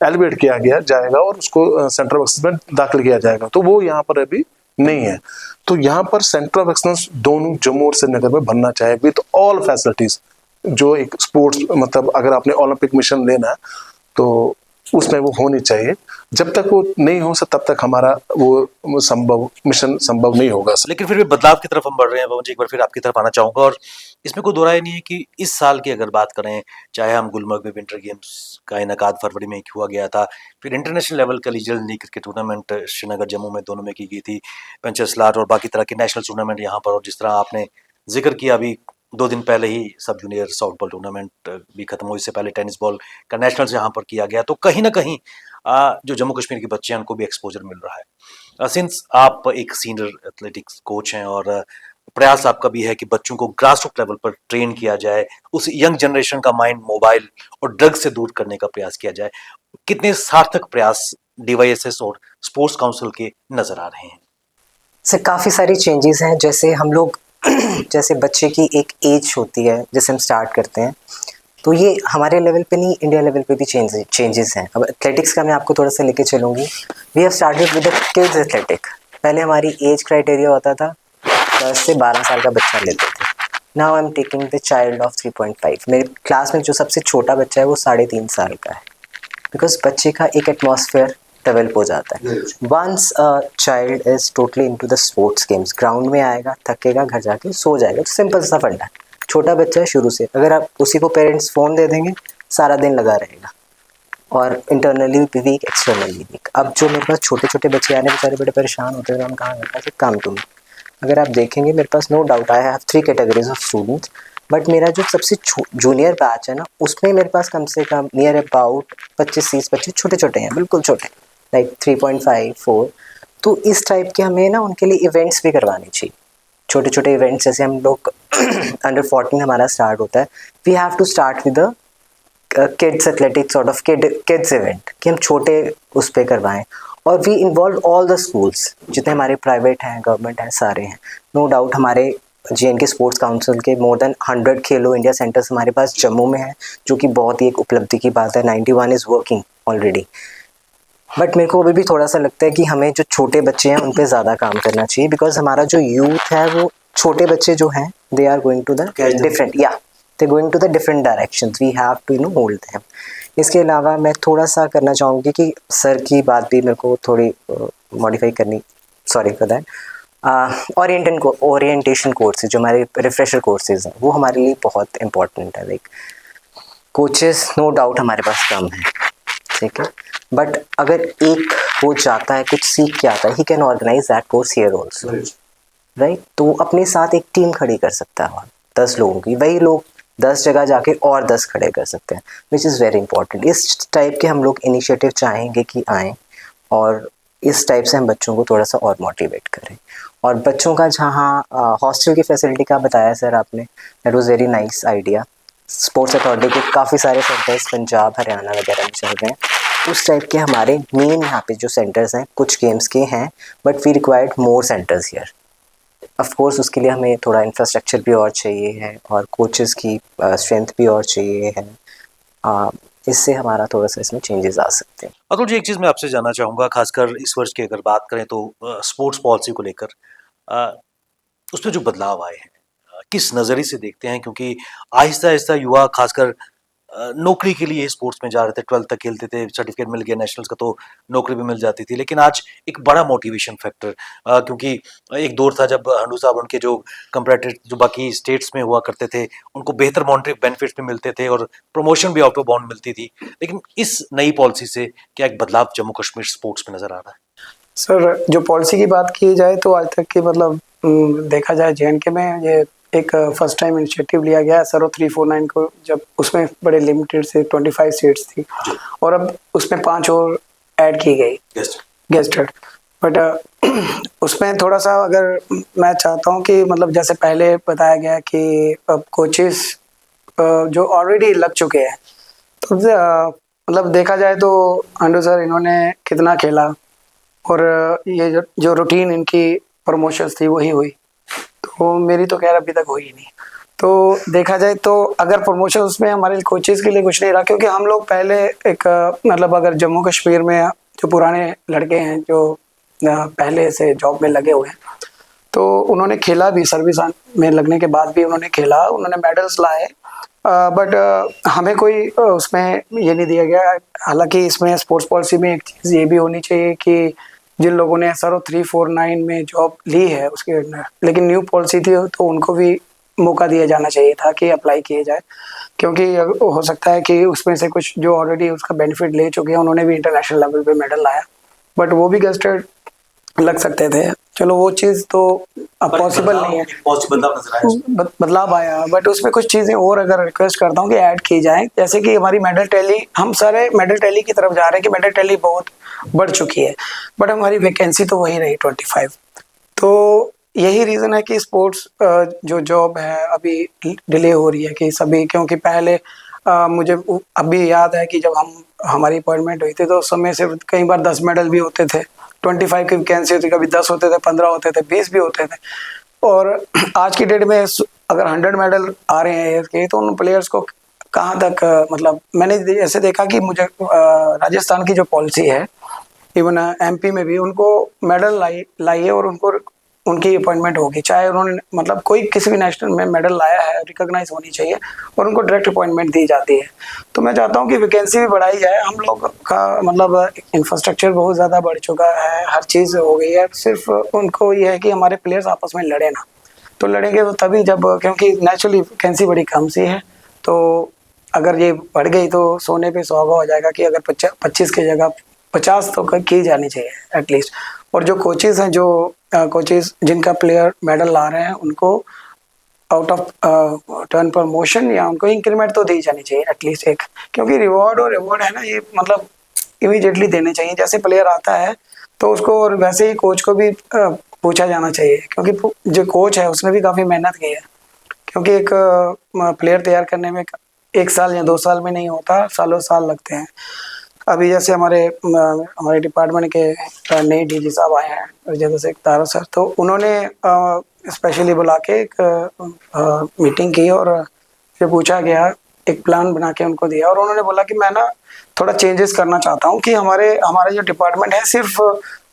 एलिवेट किया गया जाएगा और उसको सेंटर ऑफ एक्सलेंस में दाखिल किया जाएगा, तो वो यहाँ पर अभी नहीं है। तो यहाँ पर सेंटर ऑफ एक्सलेंस दोनों जम्मू और श्रीनगर में बनना चाहिए विद ऑल फैसिलिटीज। जो एक स्पोर्ट्स मतलब अगर आपने ओलंपिक मिशन लेना है तो उसमें वो होनी चाहिए, जब तक वो नहीं हो सकता तब तक हमारा वो मिशन संभव नहीं होगा सर। लेकिन फिर भी बदलाव की तरफ हम बढ़ रहे हैं। पवन जी, एक बार फिर आपकी तरफ आना चाहूंगा, और इसमें कोई दो राय नहीं है कि इस साल की अगर बात करें, चाहे हम गुलमर्ग में विंटर गेम्स का इनकाद फरवरी में हुआ गया था, फिर इंटरनेशनल लेवल का legal league cricket tournament Srinagar Jammu में दोनों में की गई थी, पेंचेस्लाट और बाकी तरह के नेशनल टूर्नामेंट यहाँ पर, और जिस तरह आपने जिक्र किया अभी 2 दिन पहले ही सब जूनियर सॉफ्टबॉल टूर्नामेंट भी खत्म हुई, इससे पहले टेनिस बॉल का नेशनल्स यहाँ पर किया गया, तो कहीं ना कहीं जो जम्मू कश्मीर के बच्चे हैं उनको भी एक्सपोजर मिल रहा है। सिंस आप एक सीनियर एथलेटिक्स कोच हैं और प्रयास आपका भी है कि बच्चों को ग्रास रूट लेवल पर ट्रेन किया जाए, उस यंग जनरेशन का माइंड मोबाइल और ड्रग्स से दूर करने का प्रयास किया जाए, कितने सार्थक प्रयास DYSS और स्पोर्ट्स काउंसिल के नजर आ रहे हैं? सर काफ़ी सारी चेंजेस हैं। जैसे हम लोग जैसे बच्चे की एक एज होती है जैसे हम स्टार्ट करते हैं, तो ये हमारे लेवल पे नहीं, इंडिया लेवल पे भी चेंजेस हैं। अब एथलेटिक्स का मैं आपको थोड़ा सा लेके चलूँगी। We have started with the kids athletic. पहले हमारी एज क्राइटेरिया होता था 10 से 12 साल का बच्चा लेते थे। Now I am taking the child of 3.5। मेरे क्लास में जो सबसे छोटा बच्चा है वो 3.5 साल का है, बिकॉज बच्चे का एक एटमॉस्फेयर डेवलप हो जाता है। Once a child is totally into the sports games, ground में आएगा, थकेगा, घर जाके सो जाएगा, सिंपल सा फंडा। छोटा बच्चा है शुरू से, अगर आप उसी को पेरेंट्स फ़ोन दे देंगे सारा दिन लगा रहेगा और इंटरनली भी वीक, एक्सटर्नली वीक। अब जो मेरे पास छोटे छोटे बच्चे आ रहे हैं बेचारे बड़े परेशान होते हैं, हम कहाँ करते हैं काम टू मी। अगर आप देखेंगे मेरे पास no doubt I have 3 categories of students, but मेरा जो सबसे जूनियर बैच है ना उसमें मेरे पास कम से कम नियर अबाउट 25-30 बच्चे छोटे छोटे हैं, बिल्कुल छोटे, लाइक 3.5-4। तो इस टाइप के हमें ना उनके लिए इवेंट्स भी करवाने चाहिए, छोटे छोटे इवेंट्स। जैसे हम लोग अंडर 14 हमारा स्टार्ट होता है, we have to start with kids athletics sort of kids event, कि हम छोटे उस पर करवाएं। और we involve all the schools जितने हमारे प्राइवेट हैं, गवर्नमेंट हैं, सारे हैं। नो डाउट हमारे JNK स्पोर्ट्स काउंसिल के मोर देन 100 खेलो इंडिया सेंटर्स हमारे पास जम्मू में है, जो कि बहुत ही एक उपलब्धि की बात है। 91 इज़ वर्किंग ऑलरेडी। बट मेरे को अभी भी थोड़ा सा लगता है कि हमें जो छोटे बच्चे हैं उन पे ज़्यादा काम करना चाहिए, बिकॉज हमारा जो यूथ है वो छोटे बच्चे जो हैं they are going to the different, या they going to the different directions, we have to hold them. इसके अलावा मैं थोड़ा सा करना चाहूँगी कि सर की बात भी मेरे को थोड़ी मॉडिफाई करनी, sorry for that. Orientation courses जो हमारे रिफ्रेशर कोर्सेज हैं वो हमारे लिए बहुत इंपॉर्टेंट है। लाइक कोचेस नो डाउट हमारे पास कम है, ठीक है, बट अगर एक वो जाता है कुछ सीख के आता है, he can organise that course here also, right. तो अपने साथ एक टीम खड़ी कर सकता है 10 लोगों की, वही लोग 10 जगह जाके और 10 खड़े कर सकते हैं, विच इज़ वेरी इंपॉर्टेंट। इस टाइप के हम लोग इनिशिएटिव चाहेंगे कि आएँ और इस टाइप से हम बच्चों को थोड़ा सा और मोटिवेट करें। और बच्चों का जहाँ हॉस्टल की फैसिलिटी का बताया सर आपने, that was very nice idea. Sports authority के काफ़ी सारे सेंटर्स पंजाब, हरियाणा वगैरह में चल रहे हैं। उस टाइप के हमारे मेन यहाँ पे जो सेंटर्स हैं कुछ गेम्स के हैं, but we required more centres here. Of course उसके लिए हमें थोड़ा इंफ्रास्ट्रक्चर भी और चाहिए है और कोचेस की स्ट्रेंथ भी और चाहिए है। इससे हमारा थोड़ा सा इसमें चेंजेस आ सकते हैं। अतुल जी, एक चीज़ मैं आपसे जानना चाहूँगा, खासकर इस वर्ष की अगर बात करें तो स्पोर्ट्स पॉलिसी को लेकर उसमें जो बदलाव आए हैं किस नज़रिए से देखते हैं? क्योंकि आहिस्ता आहिस्ता युवा खासकर नौकरी के लिए स्पोर्ट्स में जा रहे थे, 12th तक खेलते थे, सर्टिफिकेट मिल गया नेशनल्स का तो नौकरी भी मिल जाती थी। लेकिन आज एक बड़ा मोटिवेशन फैक्टर, क्योंकि एक दौर था जब हंडू साहब उनके जो कंपैरेटिव जो बाकी स्टेट्स में हुआ करते थे उनको बेहतर मॉनेटरी बेनिफिट्स भी मिलते थे और प्रमोशन भी आउट ऑफ बाउंड मिलती थी। लेकिन इस नई पॉलिसी से क्या एक बदलाव जम्मू कश्मीर स्पोर्ट्स में नजर आ रहा है? सर जो पॉलिसी की बात की जाए तो आज तक की मतलब देखा जाए JNK में ये एक फर्स्ट टाइम इनिशिएटिव लिया गया है सरो 349 को, जब उसमें बड़े लिमिटेड से 25 सीट्स थी और अब उसमें 5 और ऐड की गई गेस्टेड। बट उसमें थोड़ा सा अगर मैं चाहता हूँ कि मतलब जैसे पहले बताया गया कि अब कोचेस जो ऑलरेडी लग चुके हैं, तो मतलब देखा जाए तो अंडू सर इन्होंने कितना खेला और ये जो रूटीन इनकी प्रमोशंस थी वही हुई, तो मेरी तो खैर अभी तक हुई नहीं। तो देखा जाए तो अगर प्रमोशन उसमें हमारे कोचेस के लिए कुछ नहीं रहा, क्योंकि हम लोग पहले एक मतलब अगर जम्मू कश्मीर में जो पुराने लड़के हैं जो पहले से जॉब में लगे हुए हैं, तो उन्होंने खेला भी, सर्विस में लगने के बाद भी उन्होंने खेला, उन्होंने मेडल्स लाए, बट हमें कोई उसमें ये नहीं दिया गया। हालांकि इसमें स्पोर्ट्स पॉलिसी में एक चीज़ ये भी होनी चाहिए कि जिन लोगों ने सरो 349 में जॉब ली है उसके अंदर, लेकिन न्यू पॉलिसी थी तो उनको भी मौका दिया जाना चाहिए था कि अप्लाई किए जाए, क्योंकि हो सकता है कि उसमें से कुछ जो ऑलरेडी उसका बेनिफिट ले चुके हैं उन्होंने भी इंटरनेशनल लेवल पे मेडल लाया, बट वो भी गेस्टेड लग सकते थे। चलो वो चीज़ तो अब पॉसिबल नहीं है, बदलाव आया, बट उसमें कुछ चीज़ें और अगर रिक्वेस्ट करता हूँ कि ऐड की जाए, जैसे कि हमारी मेडल टैली, हम सारे मेडल टैली की तरफ जा रहे हैं कि मेडल टैली बहुत बढ़ चुकी है, बट हमारी वैकेंसी तो वही रही 25। तो यही रीज़न है कि स्पोर्ट्स जो जॉब है अभी डिले हो रही है कि सभी, क्योंकि पहले मुझे अभी याद है कि जब हमारी अपॉइंटमेंट हुई थी तो उस समय सिर्फ कई बार 10 मेडल भी होते थे, 25 की वैकेंसी होती, कभी 10 होते थे, 15 होते थे, 20 भी होते थे। और आज की डेट में अगर 100 मेडल आ रहे हैं इसके, तो उन प्लेयर्स को कहाँ तक मतलब मैंने ऐसे देखा कि मुझे राजस्थान की जो पॉलिसी है, इवन MP में भी उनको मेडल लाई है और उनको उनकी अपॉइंटमेंट होगी, चाहे उन्होंने मतलब कोई किसी भी नेशनल में मेडल लाया है, रिकॉग्नाइज होनी चाहिए और उनको डायरेक्ट अपॉइंटमेंट दी जाती है। तो मैं चाहता हूँ कि वैकेंसी भी बढ़ाई जाए। हम लोग का मतलब इंफ्रास्ट्रक्चर बहुत ज़्यादा बढ़ चुका है, हर चीज़ हो गई है, सिर्फ उनको ये है कि हमारे प्लेयर्स आपस में लड़े ना, तो लड़ेंगे तो तभी जब, क्योंकि नेचुरली वैकेंसी बड़ी कम सी है, तो अगर ये बढ़ गई तो सोने पे सुहागा हो जाएगा कि अगर 25 की जगह 50 तो की जानी चाहिए एटलीस्ट। और जो कोचेज़ हैं, जो कोचेज़ जिनका प्लेयर मेडल ला रहे हैं, उनको आउट ऑफ टर्न प्रमोशन या उनको इंक्रीमेंट तो दी जानी चाहिए एटलीस्ट एक, क्योंकि रिवॉर्ड और रिवॉर्ड है ना, ये मतलब इमीडिएटली देने चाहिए। जैसे प्लेयर आता है तो उसको, और वैसे ही कोच को भी पूछा जाना चाहिए, क्योंकि जो कोच है उसने भी काफ़ी मेहनत की है, क्योंकि एक प्लेयर तैयार करने में 1 साल या 2 साल में नहीं होता, सालों साल लगते हैं। अभी जैसे हमारे डिपार्टमेंट के नए डीजी साहब आए हैं, जैसे से तारा सर, तो उन्होंने स्पेशली बुला के एक मीटिंग की और फिर पूछा गया, एक प्लान बना के उनको दिया, और उन्होंने बोला कि मैं ना थोड़ा चेंजेस करना चाहता हूँ कि हमारा जो डिपार्टमेंट है, सिर्फ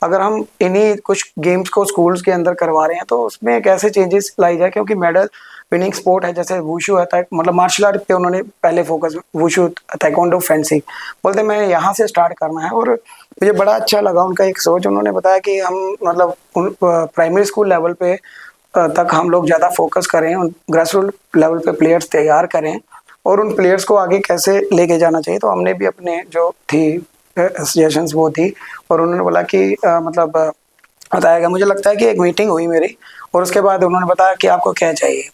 अगर हम इन्हीं कुछ गेम्स को स्कूल्स के अंदर करवा रहे हैं तो उसमें कैसे चेंजेस लाई जाए, क्योंकि मेडल विनिंग स्पोर्ट है। जैसे वुशु है, मतलब मार्शल आर्ट पे उन्होंने पहले फोकस, वुशु, ताइक्वांडो, फेंसिंग, बोलते मैं यहाँ से स्टार्ट करना है। और मुझे बड़ा अच्छा लगा उनका एक सोच। उन्होंने बताया कि हम मतलब प्राइमरी स्कूल लेवल पे तक हम लोग ज़्यादा फोकस करें, उन ग्रास रूट लेवल पे प्लेयर्स तैयार करें और उन प्लेयर्स को आगे कैसे लेके जाना चाहिए। तो हमने भी अपने जो थी सजेशंस वो थी, और उन्होंने बोला कि मतलब बताया। मुझे लगता है कि एक मीटिंग हुई मेरी, और उसके बाद उन्होंने बताया कि आपको क्या चाहिए।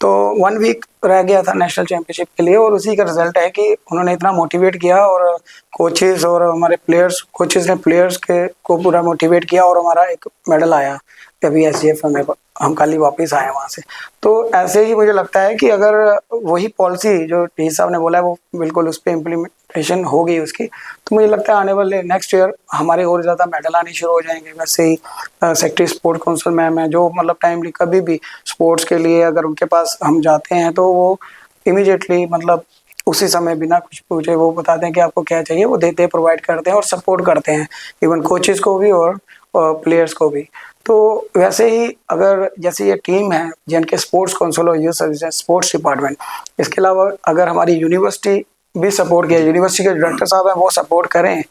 तो 1 वीक रह गया था नेशनल चैंपियनशिप के लिए, और उसी का रिजल्ट है कि उन्होंने इतना मोटिवेट किया, और कोचेस और हमारे प्लेयर्स, कोचेस ने प्लेयर्स को पूरा मोटिवेट किया, और हमारा एक मेडल आया अभी SGF में, हम कल ही वापस आए वहाँ से। तो ऐसे ही मुझे लगता है कि अगर वही पॉलिसी जो डी साहब ने बोला है वो बिल्कुल उस पर इम्प्लीमेंटेशन हो गई उसकी, तो मुझे लगता है आने वाले नेक्स्ट ईयर हमारे और ज़्यादा मेडल आने शुरू हो जाएंगे। वैसे ही सेक्रेटरी स्पोर्ट काउंसिल मैम है, जो मतलब टाइमली कभी भी स्पोर्ट्स के लिए अगर उनके पास हम जाते हैं तो वो इमीडिएटली मतलब उसी समय बिना कुछ पूछे वो बताते हैं कि आपको क्या चाहिए, वो देते हैं, प्रोवाइड करते हैं और सपोर्ट करते हैं, इवन कोचेस को भी और प्लेयर्स को भी। तो वैसे ही अगर जैसे ये टीम है JNK स्पोर्ट्स काउंसिल और यूथ सर्विसेज स्पोर्ट्स डिपार्टमेंट, इसके अलावा अगर हमारी यूनिवर्सिटी भी सपोर्ट किया, यूनिवर्सिटी के डायरेक्टर साहब हैं वो सपोर्ट करें,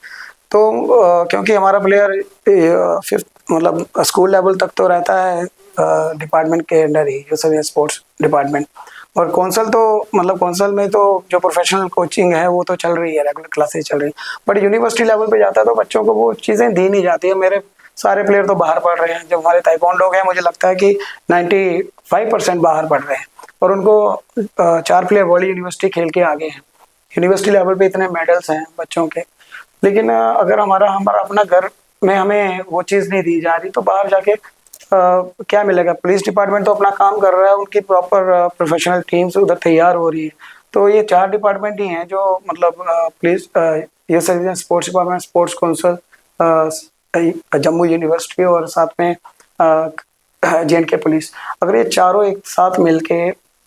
तो क्योंकि हमारा प्लेयर 5th मतलब स्कूल लेवल तक तो रहता है डिपार्टमेंट के अंडर ही, यूथ सर्विसेज स्पोर्ट्स डिपार्टमेंट, और कौंसल तो मतलब कौंसल में तो जो प्रोफेशनल कोचिंग है वो तो चल रही है, रेगुलर क्लासेस चल रही है, बट यूनिवर्सिटी लेवल पे जाता है तो बच्चों को वो चीज़ें दी नहीं जाती है। मेरे सारे प्लेयर तो बाहर पढ़ रहे हैं, जब हमारे ताइक्वांडो हैं मुझे लगता है कि 95% बाहर पढ़ रहे हैं, और उनको 4 प्लेयर वर्ल्ड यूनिवर्सिटी खेल के आगे हैं। यूनिवर्सिटी लेवल पे इतने मेडल्स हैं बच्चों के, लेकिन अगर हमारा अपना घर में हमें वो चीज़ नहीं दी जा रही तो बाहर जाके क्या मिलेगा। पुलिस डिपार्टमेंट तो अपना काम कर रहा है, उनकी प्रॉपर प्रोफेशनल टीम्स उधर तैयार हो रही है। तो ये 4 डिपार्टमेंट ही हैं जो मतलब पुलिस, ये service, sports department, sports council, Jammu university और साथ में JNK पुलिस, अगर ये चारों एक साथ मिलके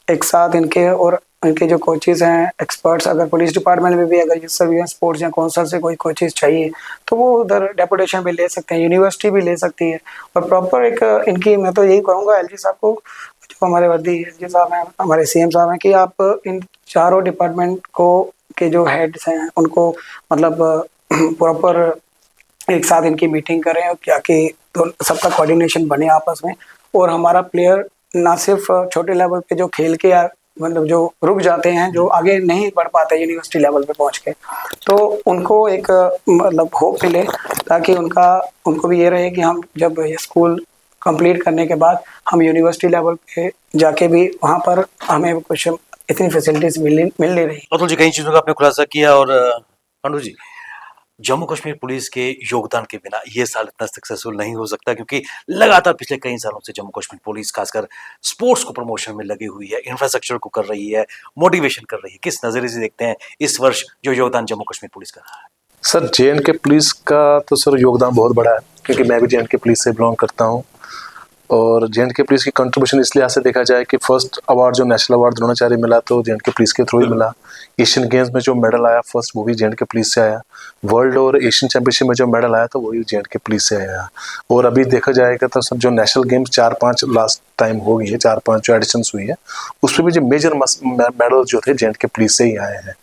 एक साथ इनके और इनके जो कोचेज़ हैं एक्सपर्ट्स, अगर पुलिस डिपार्टमेंट में भी अगर सर्विस स्पोर्ट्स या कौंसल से कोई कोचेज़ चाहिए तो वो उधर डेपुटेशन भी ले सकते हैं, यूनिवर्सिटी भी ले सकती है, और प्रॉपर एक इनकी, मैं तो यही कहूँगा LG साहब को, जो हमारे वर्दी LG साहब हैं, हमारे CM साहब हैं, कि आप इन चारों डिपार्टमेंट को के जो हेड्स हैं उनको मतलब प्रॉपर एक साथ इनकी मीटिंग करें, और क्या कि तो सबका कोऑर्डिनेशन बने आपस में, और हमारा प्लेयर ना सिर्फ छोटे लेवल पे जो खेल के मतलब जो रुक जाते हैं, जो आगे नहीं बढ़ पाते यूनिवर्सिटी लेवल पे पहुंच के, तो उनको एक मतलब होप मिले, ताकि उनको भी ये रहे कि हम जब ये स्कूल कंप्लीट करने के बाद हम यूनिवर्सिटी लेवल पे जाके भी वहाँ पर हमें कुछ इतनी फैसिलिटीज मिल नहीं रही। अतुल जी, कई चीज़ों का आपने खुलासा किया, और पांडु जी, जम्मू कश्मीर पुलिस के योगदान के बिना ये साल इतना सक्सेसफुल नहीं हो सकता, क्योंकि लगातार पिछले कई सालों से जम्मू कश्मीर पुलिस खासकर स्पोर्ट्स को प्रमोशन में लगी हुई है, इंफ्रास्ट्रक्चर को कर रही है, मोटिवेशन कर रही है। किस नज़रिए से देखते हैं इस वर्ष जो योगदान जम्मू कश्मीर पुलिस का रहा है? सर JNK पुलिस का तो सर योगदान बहुत बड़ा है, क्योंकि मैं भी JNK पुलिस से बिलोंग करता हूँ, और JNK पुलिस की कंट्रीब्यूशन इसलिए यहाँ से देखा जाए कि फर्स्ट अवार्ड जो नेशनल अवार्ड द्रोणाचार्य मिला तो JNK पुलिस के थ्रू ही मिला। एशियन गेम्स में जो मेडल आया फर्स्ट वो भी JNK पुलिस से आया। वर्ल्ड और एशियन चैंपियनशिप में जो मेडल आया तो वो भी JNK पुलिस से आया। और अभी देखा जाएगा तो सब जो नेशनल गेम्स 4-5 लास्ट टाइम हो गई है, 4-5 जो एडिशंस हुई है, उसमें भी जो मेजर मेडल जो थे JNK पुलिस से ही आए हैं।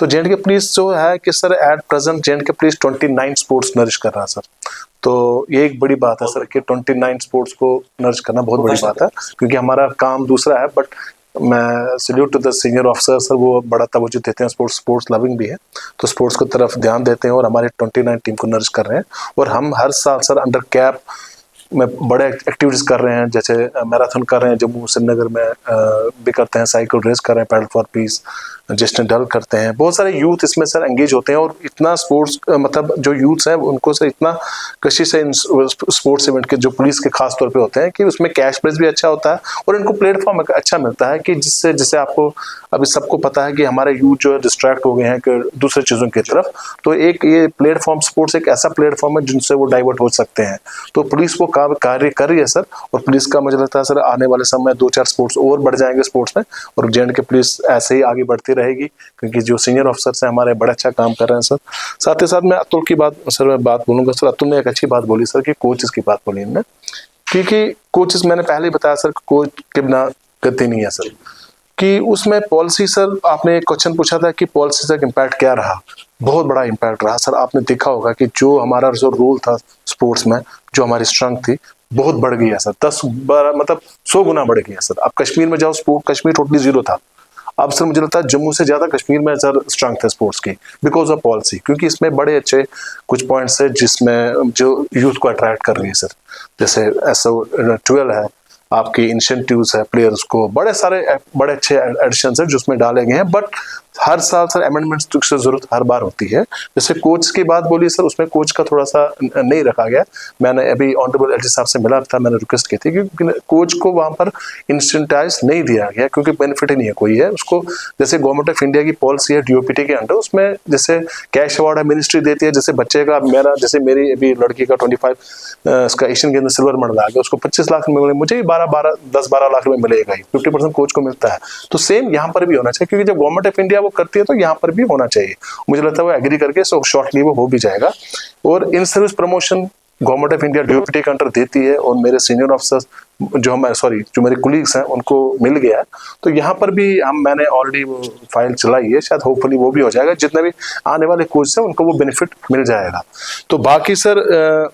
तो J&K पुलिस जो है कि sir at present J&K police 29 sports nourish कर रहा है सर। तो ये एक बड़ी बात है सर कि 29 स्पोर्ट्स को नरिश करना बहुत बड़ी बात है, क्योंकि हमारा काम दूसरा है। बट मैं salute to the senior officer sir, वो बड़ा तवज्जो देते हैं, स्पोर्ट्स लविंग भी है, तो स्पोर्ट्स की तरफ ध्यान देते हैं और हमारे 29 टीम को नरिश कर रहे हैं। और हम हर साल सर अंडर कैप में बड़े एक्टिविटीज़ कर रहे हैं, जैसे मैराथन कर रहे हैं जम्मू श्रीनगर में भी करते हैं, साइकिल रेस कर रहे हैं, पैडल फॉर पीस, जस्ट डल करते हैं। बहुत सारे यूथ इसमें सर एंगेज होते हैं और इतना स्पोर्ट्स मतलब जो यूथ्स हैं उनको सर इतना कशिश है स्पोर्ट्स इवेंट के जो पुलिस के खास तौर पे होते हैं कि उसमें कैश प्राइज भी अच्छा होता है और इनको प्लेटफॉर्म अच्छा मिलता है कि जिससे जैसे आपको अभी सबको पता है कि हमारे यूथ जो है डिस्ट्रैक्ट हो गए हैं कि दूसरे चीज़ों की तरफ, तो एक ये प्लेटफॉर्म स्पोर्ट्स एक ऐसा प्लेटफॉर्म है जिनसे वो डाइवर्ट हो सकते हैं। तो पुलिस वो कार्य कर रही है सर, और पुलिस का मुझे लगता है सर आने वाले समय 2-4 स्पोर्ट्स और बढ़ जाएंगे स्पोर्ट्स में, और J&K पुलिस ऐसे ही आगे बढ़ती रहेगी, क्योंकि जो सीनियर ऑफिसर्स हैं हमारे बड़ा अच्छा काम कर रहे हैं सर। साथ ही साथ मैं अतुल की बात सर मैं बात बोलूँगा सर। अतुल ने एक अच्छी बात बोली सर कि कोचेस की बात बोली इनने, क्योंकि कोचेस मैंने पहले ही बताया सर कोच के बिना गति नहीं है सर, कि उसमें पॉलिसी सर आपने एक क्वेश्चन पूछा था कि पॉलिसी से इम्पैक्ट क्या रहा। बहुत बड़ा इम्पैक्ट रहा सर। आपने देखा होगा कि जो हमारा जो रोल था स्पोर्ट्स में, जो हमारी स्ट्रेंथ थी बहुत बढ़ गई है सर, 10-12 मतलब 100 गुना बढ़ गई है सर। अब कश्मीर में जाओ, स्पोर्ट कश्मीर टोटली जीरो था, अब सर मुझे लगता है जम्मू से ज्यादा कश्मीर में सर स्ट्रेंथ है स्पोर्ट्स की, बिकॉज ऑफ पॉलिसी, क्योंकि इसमें बड़े अच्छे कुछ पॉइंट्स है जिसमें जो यूथ को अट्रैक्ट कर रही है सर। जैसे SO12 है, आपकी इंसेंटिव्स है प्लेयर्स को, बड़े सारे बड़े अच्छे एडिशन है जिसमें डाले गए हैं। बट हर साल सर अमेंडमेंट्स की जरूरत हर बार होती है। जैसे कोच की बात बोली सर, उसमें कोच का थोड़ा सा नहीं रखा गया। मैंने अभी ऑनरेबल LG साहब से मिला था, मैंने रिक्वेस्ट की थी क्योंकि कोच को वहाँ पर इंसेंटाइज नहीं दिया गया, क्योंकि बेनिफिट ही नहीं है कोई है उसको। जैसे गवर्नमेंट ऑफ इंडिया की पॉलिसी है DOPT के अंडर, उसमें जैसे कैश अवार्ड है मिनिस्ट्री देती है। जैसे बच्चे का मेरा जैसे मेरी अभी लड़की का 25 इसका एशियन गेम में सिल्वर मेडल आ गया, उसको 25 लाख मिले, मुझे 10-12 लाख रुपए मिलेगा ही, 50% कोच को मिलता है। तो सेम यहाँ पर भी होना चाहिए, क्योंकि जब गवर्नमेंट ऑफ इंडिया वो करती है तो यहाँ पर भी होना चाहिए। मुझे लगता है वो एग्री करके सो शॉर्टली वो हो भी जाएगा। और in service promotion government of India DOPT के अंडर देती है, और मेरे सीनियर ऑफिसर्स जो मेरे कुलीग्स हैं उनको मिल गया है। तो यहाँ पर भी मैंने ऑलरेडी वो फाइल चलाई है, शायद होपफुली वो भी हो जाएगा। जितने भी आने वाले कोच हैं उनको वो बेनिफिट मिल जाएगा। तो बाकी सर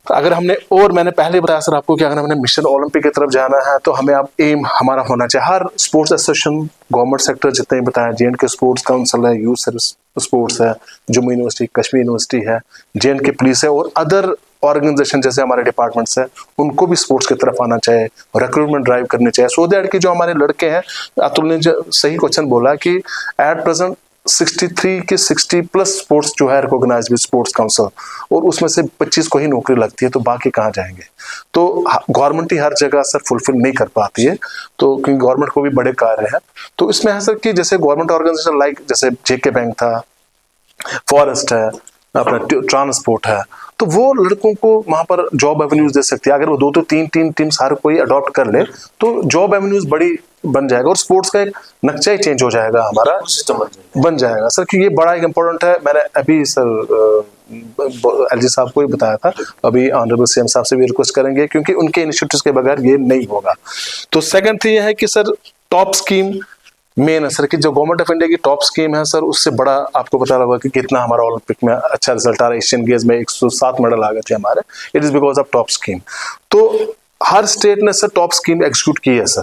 अगर हमने, और मैंने पहले बताया सर आपको कि अगर हमने मिशन ओलंपिक की तरफ जाना है तो हमें अब एम हमारा होना चाहिए। हर स्पोर्ट्स एसोसिएशन, गवर्नमेंट सेक्टर जितने बताया, J&K स्पोर्ट्स काउंसिल है, यूथ सर्विस स्पोर्ट्स है, जम्मू यूनिवर्सिटी, कश्मीर यूनिवर्सिटी है, J&K पुलिस है, और अदर ऑर्गेनाइजेशन जैसे हमारे डिपार्टमेंट्स हैं, उनको भी स्पोर्ट्स की तरफ आना चाहिए, रिक्रूटमेंट ड्राइव करनी चाहिए, सो दैट कि जो हमारे लड़के हैं, अतुल ने जो सही क्वेश्चन बोला कि एट प्रेजेंट 63 के 60+ स्पोर्ट्स जो है रिकॉग्नाइज विद स्पोर्ट्स काउंसिल, और उसमें से 25 को ही नौकरी लगती है, तो बाकी कहाँ जाएंगे। तो गवर्नमेंट ही हर जगह सर फुलफिल नहीं कर पाती है, तो क्योंकि गवर्नमेंट को भी बड़े कार्य हैं। तो इसमें है सर कि जैसे गवर्नमेंट ऑर्गेनाइजेशन लाइक जैसे JK बैंक था, फॉरेस्ट है, अपना ट्रांसपोर्ट है, तो वो लड़कों को वहाँ पर जॉब एवेन्यूज दे सकती है। अगर वो 2-3 टीम्स हर कोई अडॉप्ट कर ले तो जॉब एवेन्यूज बड़ी बन जाएगा, और स्पोर्ट्स का एक नक्शा ही चेंज हो जाएगा, हमारा सिस्टम बन जाएगा सर। क्योंकि ये बड़ा एक इम्पोर्टेंट है। मैंने अभी सर LG साहब को ही बताया था, अभी ऑनरेबल CM साहब से भी रिक्वेस्ट करेंगे, क्योंकि उनके इनिशिएटिव्स के बगैर ये नहीं होगा। तो सेकंड थिंग ये है कि सर टॉप स्कीम मेन है सर, कि जो गवर्नमेंट ऑफ इंडिया की टॉप स्कीम है सर, उससे बड़ा आपको पता लगा कि कितना हमारा ओलंपिक में अच्छा रिजल्ट आ रहा है। एशियन गेम्स में 107 मेडल आ गए थे हमारे, it is because of top scheme. तो हर स्टेट ने सर टॉप स्कीम एग्जीक्यूट की है सर,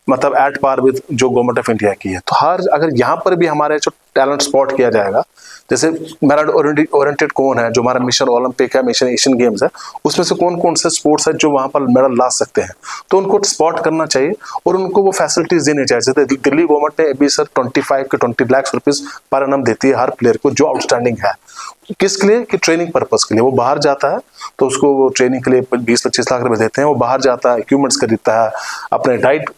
मतलब एट पार विद जो गवर्नमेंट ऑफ इंडिया की है। तो हर अगर यहाँ पर भी हमारे जो टैलेंट स्पॉट किया जाएगा, जैसे मेरिट ओरिएंटेड कौन है, जो हमारा मिशन ओलंपिक है, मिशन एशियन गेम्स है, उसमें से कौन कौन से स्पोर्ट्स है जो वहाँ पर मेडल ला सकते हैं, तो उनको स्पॉट करना चाहिए और उनको वो फैसिलिटीज देनी चाहिए। जैसे दिल्ली गवर्नमेंट ने अभी सर 25 के 20 लाख रुपीज पर एनम देती है हर प्लेयर को जो आउटस्टैंडिंग है। किसके लिए? कि ट्रेनिंग पर्पस के लिए। वो बाहर जाता है तो उसको वो ट्रेनिंग के लिए 20-25 लाख रुपए देते हैं। वो बाहर जाता है, इक्विपमेंट्स खरीदता है, अपने डाइट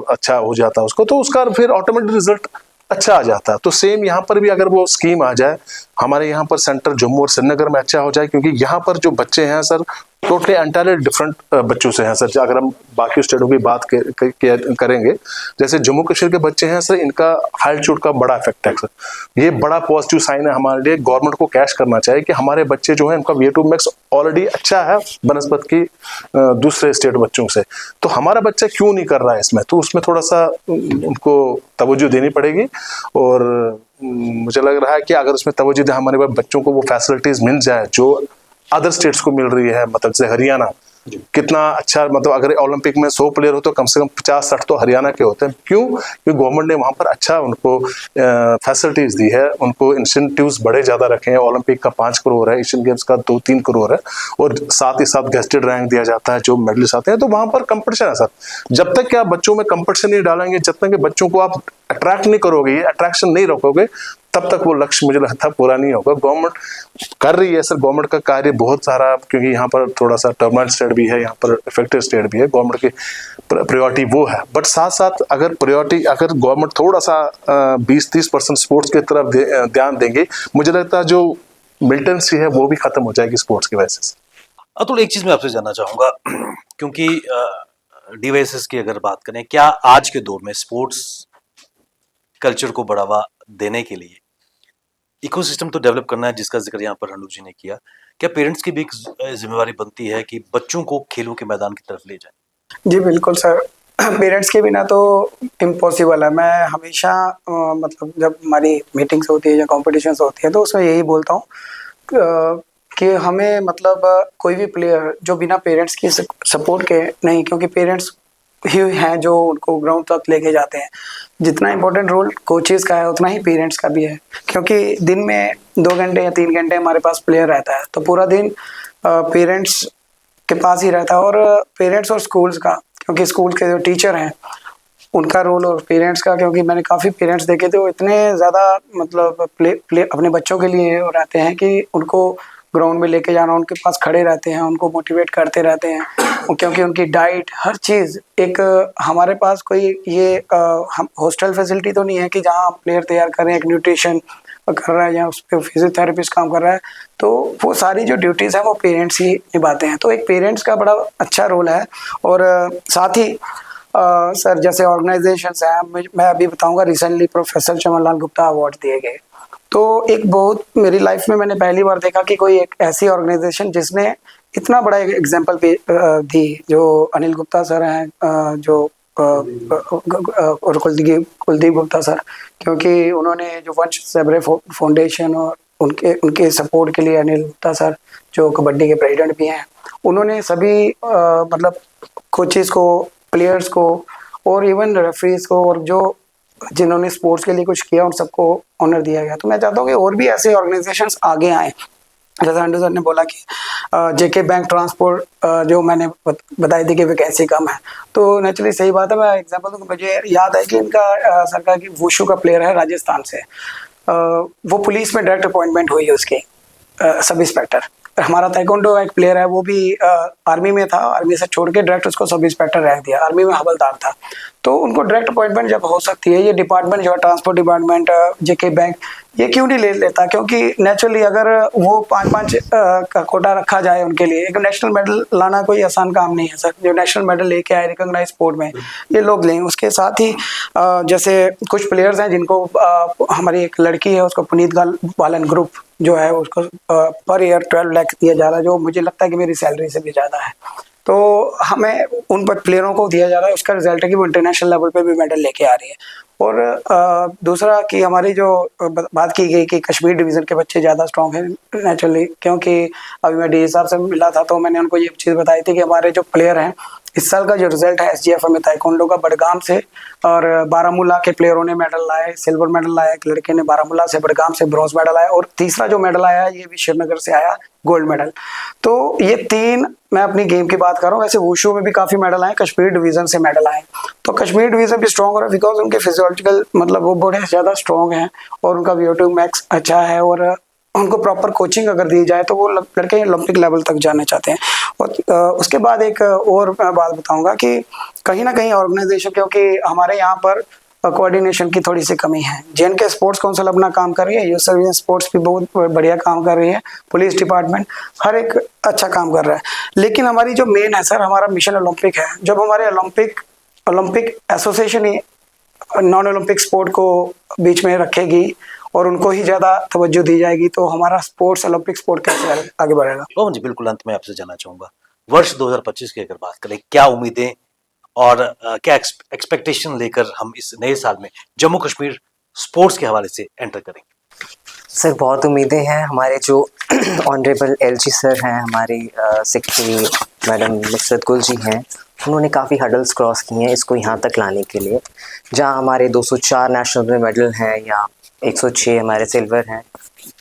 अच्छा हो जाता है उसको, तो उसका फिर ऑटोमेटिक रिजल्ट अच्छा आ जाता है। तो सेम यहाँ पर भी अगर वो स्कीम आ जाए, हमारे यहाँ पर सेंटर जम्मू और श्रीनगर में अच्छा हो जाए, क्योंकि यहाँ पर जो बच्चे हैं सर टोटली एंटायरली डिफरेंट बच्चों से हैं सर। अगर हम बाकी स्टेटों की बात करेंगे, जैसे जम्मू कश्मीर के बच्चे हैं सर, इनका अल्टीट्यूड का बड़ा इफेक्ट है सर। ये बड़ा पॉजिटिव साइन है हमारे लिए। गवर्नमेंट को कैश करना चाहिए कि हमारे बच्चे जो हैं, उनका VO2 मैक्स ऑलरेडी अच्छा है बनस्पत की दूसरे स्टेट बच्चों से। तो हमारा बच्चा क्यों नहीं कर रहा है इसमें, तो उसमें थोड़ा सा उनको तवज्जो देनी पड़ेगी। और मुझे लग रहा है कि अगर उसमें तवज्जो दे, हमारे बच्चों को वो फैसिलिटीज मिल जाए जो अदर स्टेट्स को मिल रही है। मतलब जैसे हरियाणा कितना अच्छा, मतलब अगर ओलंपिक में 100 प्लेयर हो तो कम से कम 50-60 तो हरियाणा के होते हैं। क्यों? क्योंकि गवर्नमेंट ने वहां पर अच्छा उनको फैसिलिटीज दी है, उनको इंसेंटिव्स बड़े ज्यादा रखे हैं। ओलंपिक का 5 करोड़ है, एशियन गेम्स का 2-3 करोड़ है, और साथ ही साथ गेस्टेड रैंक दिया जाता है जो मेडलिस्ट आते हैं। तो वहां पर कंपटीशन है सर। जब तक कि आप बच्चों में कंपटीशन नहीं डालेंगे, जब तक कि बच्चों को आप अट्रैक्ट नहीं करोगे, ये अट्रैक्शन नहीं रखोगे, तब तक वो लक्ष्य मुझे लगता है पूरा नहीं होगा। गवर्नमेंट कर रही है सर, गवर्नमेंट का कार्य बहुत सारा, क्योंकि यहाँ पर थोड़ा सा टर्मिनल स्टेट भी है, यहाँ पर इफेक्टिव स्टेट भी है। गवर्नमेंट की प्रायोरिटी वो है, बट साथ साथ अगर गवर्नमेंट थोड़ा सा 20-30% स्पोर्ट्स की तरफ ध्यान देंगे, मुझे लगता है जो मिलिटेंसी है वो भी खत्म हो जाएगी स्पोर्ट्स की वजह से। अतुल, एक चीज मैं आपसे जानना चाहूंगा, क्योंकि DYSS की अगर बात करें, क्या आज के दौर में स्पोर्ट्स कल्चर को बढ़ावा देने के लिए इकोसिस्टम तो डेवलप करना है, जिसका जिक्र यहाँ पर हंडू जी ने किया, क्या पेरेंट्स की भी एक जिम्मेवारी बनती है कि बच्चों को खेलों के मैदान की तरफ ले जाए? जी बिल्कुल सर, पेरेंट्स के बिना तो इम्पॉसिबल है। मैं हमेशा मतलब जब हमारी मीटिंग्स होती है या कॉम्पिटिशन्स होती है तो उसमें यही बोलता हूँ कि हमें मतलब कोई भी प्लेयर जो बिना पेरेंट्स की सपोर्ट के नहीं, क्योंकि पेरेंट्स ही हैं जो उनको ग्राउंड तक लेके जाते हैं। जितना इम्पोर्टेंट रोल कोचेस का है उतना ही पेरेंट्स का भी है, क्योंकि दिन में 2 घंटे या 3 घंटे हमारे पास प्लेयर रहता है, तो पूरा दिन पेरेंट्स के पास ही रहता है। और पेरेंट्स और स्कूल्स का, क्योंकि स्कूल के जो टीचर हैं उनका रोल, और पेरेंट्स का, क्योंकि मैंने काफ़ी पेरेंट्स देखे थे वो इतने ज़्यादा मतलब प्ले अपने बच्चों के लिए रहते हैं कि उनको ग्राउंड में लेके जाना, उनके पास खड़े रहते हैं, उनको मोटिवेट करते रहते हैं, क्योंकि उनकी डाइट हर चीज़ एक हमारे पास कोई ये हम हॉस्टल फैसिलिटी तो नहीं है कि जहाँ प्लेयर तैयार कर रहे हैं, एक न्यूट्रिशन कर रहा है या उस पर फिजियोथेरेपिस्ट काम कर रहा है, तो वो सारी जो ड्यूटीज़ हैं वो पेरेंट्स ही निभाते हैं। तो एक पेरेंट्स का बड़ा अच्छा रोल है। और साथ ही सर जैसे ऑर्गेनाइजेशंस हैं, मैं अभी बताऊंगा, recently professor Chamanlal Gupta award दिए गए, तो एक बहुत मेरी लाइफ में मैंने पहली बार देखा कि कोई एक ऐसी ऑर्गेनाइजेशन जिसने इतना बड़ा एक एग्जाम्पल दी, जो अनिल गुप्ता सर हैं, जो और कुलदीप गुप्ता सर, क्योंकि उन्होंने जो वंश सेबरे फाउंडेशन और उनके सपोर्ट के लिए अनिल गुप्ता सर जो कबड्डी के प्रेसिडेंट भी हैं, उन्होंने सभी मतलब कोचेस को, प्लेयर्स को और इवन रेफरीज को और जो जिन्होंने स्पोर्ट्स के लिए कुछ किया उन सबको ऑनर दिया गया। तो मैं चाहता हूँ कि और भी ऐसे ऑर्गेनाइजेशंस आगे आए। जैसा अंडू सर ने बोला कि जेके बैंक ट्रांसपोर्ट जो मैंने बताई थी कि वैकेंसी कम है, तो नेचुरली सही बात है। मैं एग्जांपल दूँ, मुझे याद है कि इनका सरकार की वुशु का प्लेयर है राजस्थान से, वो पुलिस में डायरेक्ट अपॉइंटमेंट हुई है उसकी, सब इंस्पेक्टर। हमारा ताइक्वांडो एक प्लेयर है, वो भी आर्मी में था, आर्मी से छोड़ के डायरेक्ट उसको सब इंस्पेक्टर रैंक दिया, आर्मी में हवलदार था। तो उनको डायरेक्ट अपॉइंटमेंट जब हो सकती है, ये डिपार्टमेंट जो है ट्रांसपोर्ट डिपार्टमेंट, जेके बैंक, ये क्यों नहीं ले लेता? क्योंकि नेचुरली अगर वो 5-5 का कोटा रखा जाए उनके लिए, एक नेशनल मेडल लाना कोई आसान काम नहीं है सर। जो नेशनल मेडल लेके आए रिकॉग्नाइज स्पोर्ट में, ये लोग लें। उसके साथ ही जैसे कुछ प्लेयर्स हैं जिनको हमारी एक लड़की है, उसको पुनीत बालन ग्रुप जो है उसको पर ईयर 12 लाख दिया जा रहा है, जो मुझे लगता है कि मेरी सैलरी से भी ज़्यादा है। तो हमें उन पर प्लेयरों को दिया जा रहा है, उसका रिजल्ट है कि वो इंटरनेशनल लेवल पे भी मेडल लेके आ रही है। और दूसरा कि हमारी जो बात की गई कि कश्मीर डिवीज़न के बच्चे ज़्यादा स्ट्रॉन्ग हैं, नेचुरली, क्योंकि अभी मैं डी साहब से मिला था तो मैंने उनको ये चीज़ बताई थी कि हमारे जो प्लेयर हैं, इस साल का जो रिजल्ट है SGF में ताइक्वांडो का बडगाम से और बारामूला के प्लेयरों ने मेडल लाए, सिल्वर मेडल लाया, एक लड़के ने बारामूला से, बडगाम से ब्रॉन्ज मेडल आया, और तीसरा जो मेडल आया ये भी श्रीनगर से आया, गोल्ड मेडल। तो ये 3 मैं अपनी गेम की बात कर रहा हूँ। वैसे वुशु में भी काफ़ी मेडल आए, कश्मीर डिवीज़न से मेडल आए। तो कश्मीर डिवीज़न भी स्ट्रॉन्ग हो रहा है बिकॉज उनके फिजियोलॉजिकल मतलब वो बड़े ज़्यादा स्ट्रॉन्ग हैं और उनका VO2 मैक्स अच्छा है, और उनको प्रॉपर कोचिंग अगर दी जाए तो वो लड़के ओलंपिक लेवल तक जाना चाहते हैं। और उसके बाद एक और मैं बात बताऊंगा कि कहीं ना कहीं ऑर्गेनाइजेशन, क्योंकि हमारे यहाँ पर कोऑर्डिनेशन की थोड़ी सी कमी है। जे.एन.के स्पोर्ट्स काउंसिल अपना काम कर रही है, यूथ सर्विस स्पोर्ट्स भी बहुत बढ़िया काम कर रही है, पुलिस डिपार्टमेंट हर एक अच्छा काम कर रहा है। लेकिन हमारी जो मेन है सर, हमारा मिशन ओलंपिक है। जब हमारे ओलंपिक एसोसिएशन ही नॉन ओलंपिक स्पोर्ट को बीच में रखेगी और उनको ही ज्यादा तवज्जो दी जाएगी, तो हमारा स्पोर्ट्स ओलंपिक स्पोर्ट कैसे आगे बढ़ेगा। पवन जी, बिल्कुल अंत में आपसे जानना चाहूंगा, वर्ष 2025 की अगर बात करें, क्या उम्मीदें और क्या एक्सपेक्टेशन लेकर हम इस नए साल में जम्मू कश्मीर स्पोर्ट्स के हवाले से एंटर करेंगे? सर बहुत उम्मीदें हैं। हमारे जो ऑनरेबल एलजी सर हैं, हमारे सेक्रेटरी मैडम नुसरत गुल जी हैं, उन्होंने काफ़ी हडल्स क्रॉस किए हैं इसको यहाँ तक लाने के लिए। जहाँ हमारे 204 नेशनल में मेडल हैं या 106 हमारे सिल्वर हैं,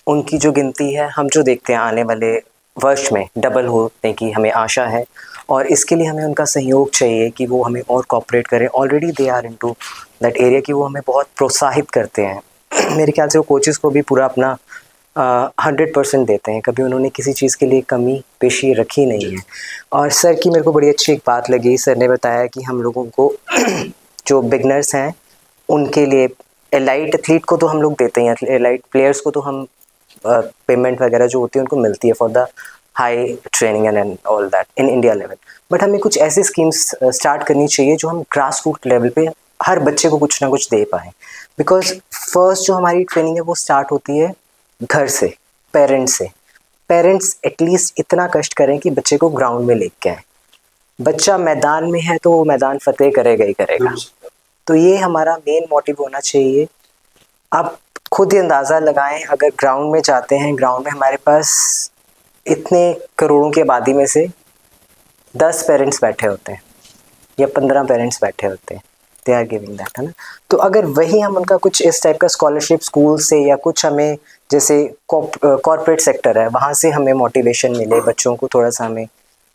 उनकी जो गिनती है हम जो देखते हैं आने वाले वर्ष में डबल होने की हमें आशा है। और इसके लिए हमें उनका सहयोग चाहिए कि वो हमें और कोऑपरेट करें। Already they are into that area कि वो हमें बहुत प्रोत्साहित करते हैं। मेरे ख्याल से वो कोचेज़ को भी पूरा अपना 100% देते हैं, कभी उन्होंने किसी चीज़ के लिए कमी पेशी रखी नहीं है। और सर की मेरे को बड़ी अच्छी एक बात लगी, सर ने बताया कि हम लोगों को जो बिगनर्स हैं उनके लिए एलाइट एथलीट को तो हम लोग देते हैं, एलाइट प्लेयर्स को तो हम पेमेंट वगैरह जो होती है उनको मिलती है for the high training and all that in India level. But हमें कुछ ऐसी स्कीम्स स्टार्ट करनी चाहिए जो हम ग्रास रूट लेवल पे हर बच्चे को कुछ ना कुछ दे पाएँ। बिकॉज फर्स्ट जो हमारी ट्रेनिंग है वो स्टार्ट होती है घर से, पेरेंट्स से। पेरेंट्स एटलीस्ट इतना कष्ट करें कि बच्चे को ग्राउंड में लेके आए। बच्चा मैदान में है तो वो मैदान फतेह करेगा ही करेगा। तो ये हमारा मेन मोटिव होना चाहिए। आप खुद ही अंदाज़ा लगाएं, अगर ग्राउंड में जाते हैं, ग्राउंड में हमारे पास इतने करोड़ों की आबादी में से 10 पेरेंट्स बैठे होते हैं या 15 पेरेंट्स बैठे होते हैं, दे आर गिविंग दैट, है ना। तो अगर वही हम उनका कुछ इस टाइप का स्कॉलरशिप स्कूल से या कुछ हमें जैसे कॉर्पोरेट सेक्टर है वहाँ से हमें मोटिवेशन मिले, बच्चों को थोड़ा सा हमें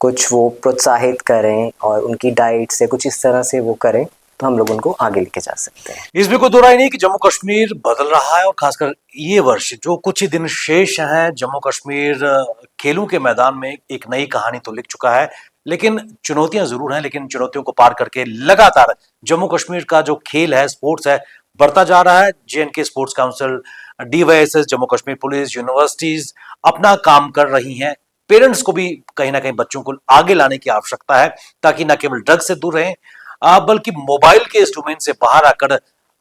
कुछ वो प्रोत्साहित करें और उनकी डाइट से कुछ इस तरह से वो करें, तो हम लोग उनको आगे लेके जा सकते हैं। इसमें कोई दो राय नहीं कि जम्मू कश्मीर बदल रहा है और खासकर ये वर्ष जो कुछ ही दिन शेष हैं, जम्मू कश्मीर खेलों के मैदान में एक नई कहानी तो लिख चुका है। लेकिन चुनौतियां जरूर हैं, लेकिन चुनौतियों को पार करके लगातार जम्मू कश्मीर का जो खेल है, स्पोर्ट्स है, बढ़ता जा रहा है। J and K sports council, DYSS, Jammu Kashmir police, universities अपना काम कर रही हैं। पेरेंट्स को भी कहीं ना कहीं बच्चों को आगे लाने की आवश्यकता है, ताकि न केवल ड्रग्स से दूर रहें बल्कि मोबाइल के इस डोमेन से बाहर आकर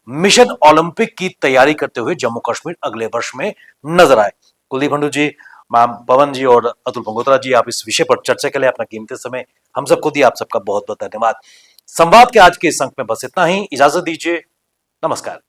मिशन ओलंपिक की तैयारी करते हुए जम्मू कश्मीर अगले वर्ष में नजर आए। कुलदीप हंडू जी, मैम पवन जी और अतुल पंगोत्रा जी, आप इस विषय पर चर्चा के लिए अपना कीमती समय हम सबको दिया, आप सबका बहुत बहुत धन्यवाद। संवाद के आज के इस अंक में बस इतना ही। इजाजत दीजिए, नमस्कार।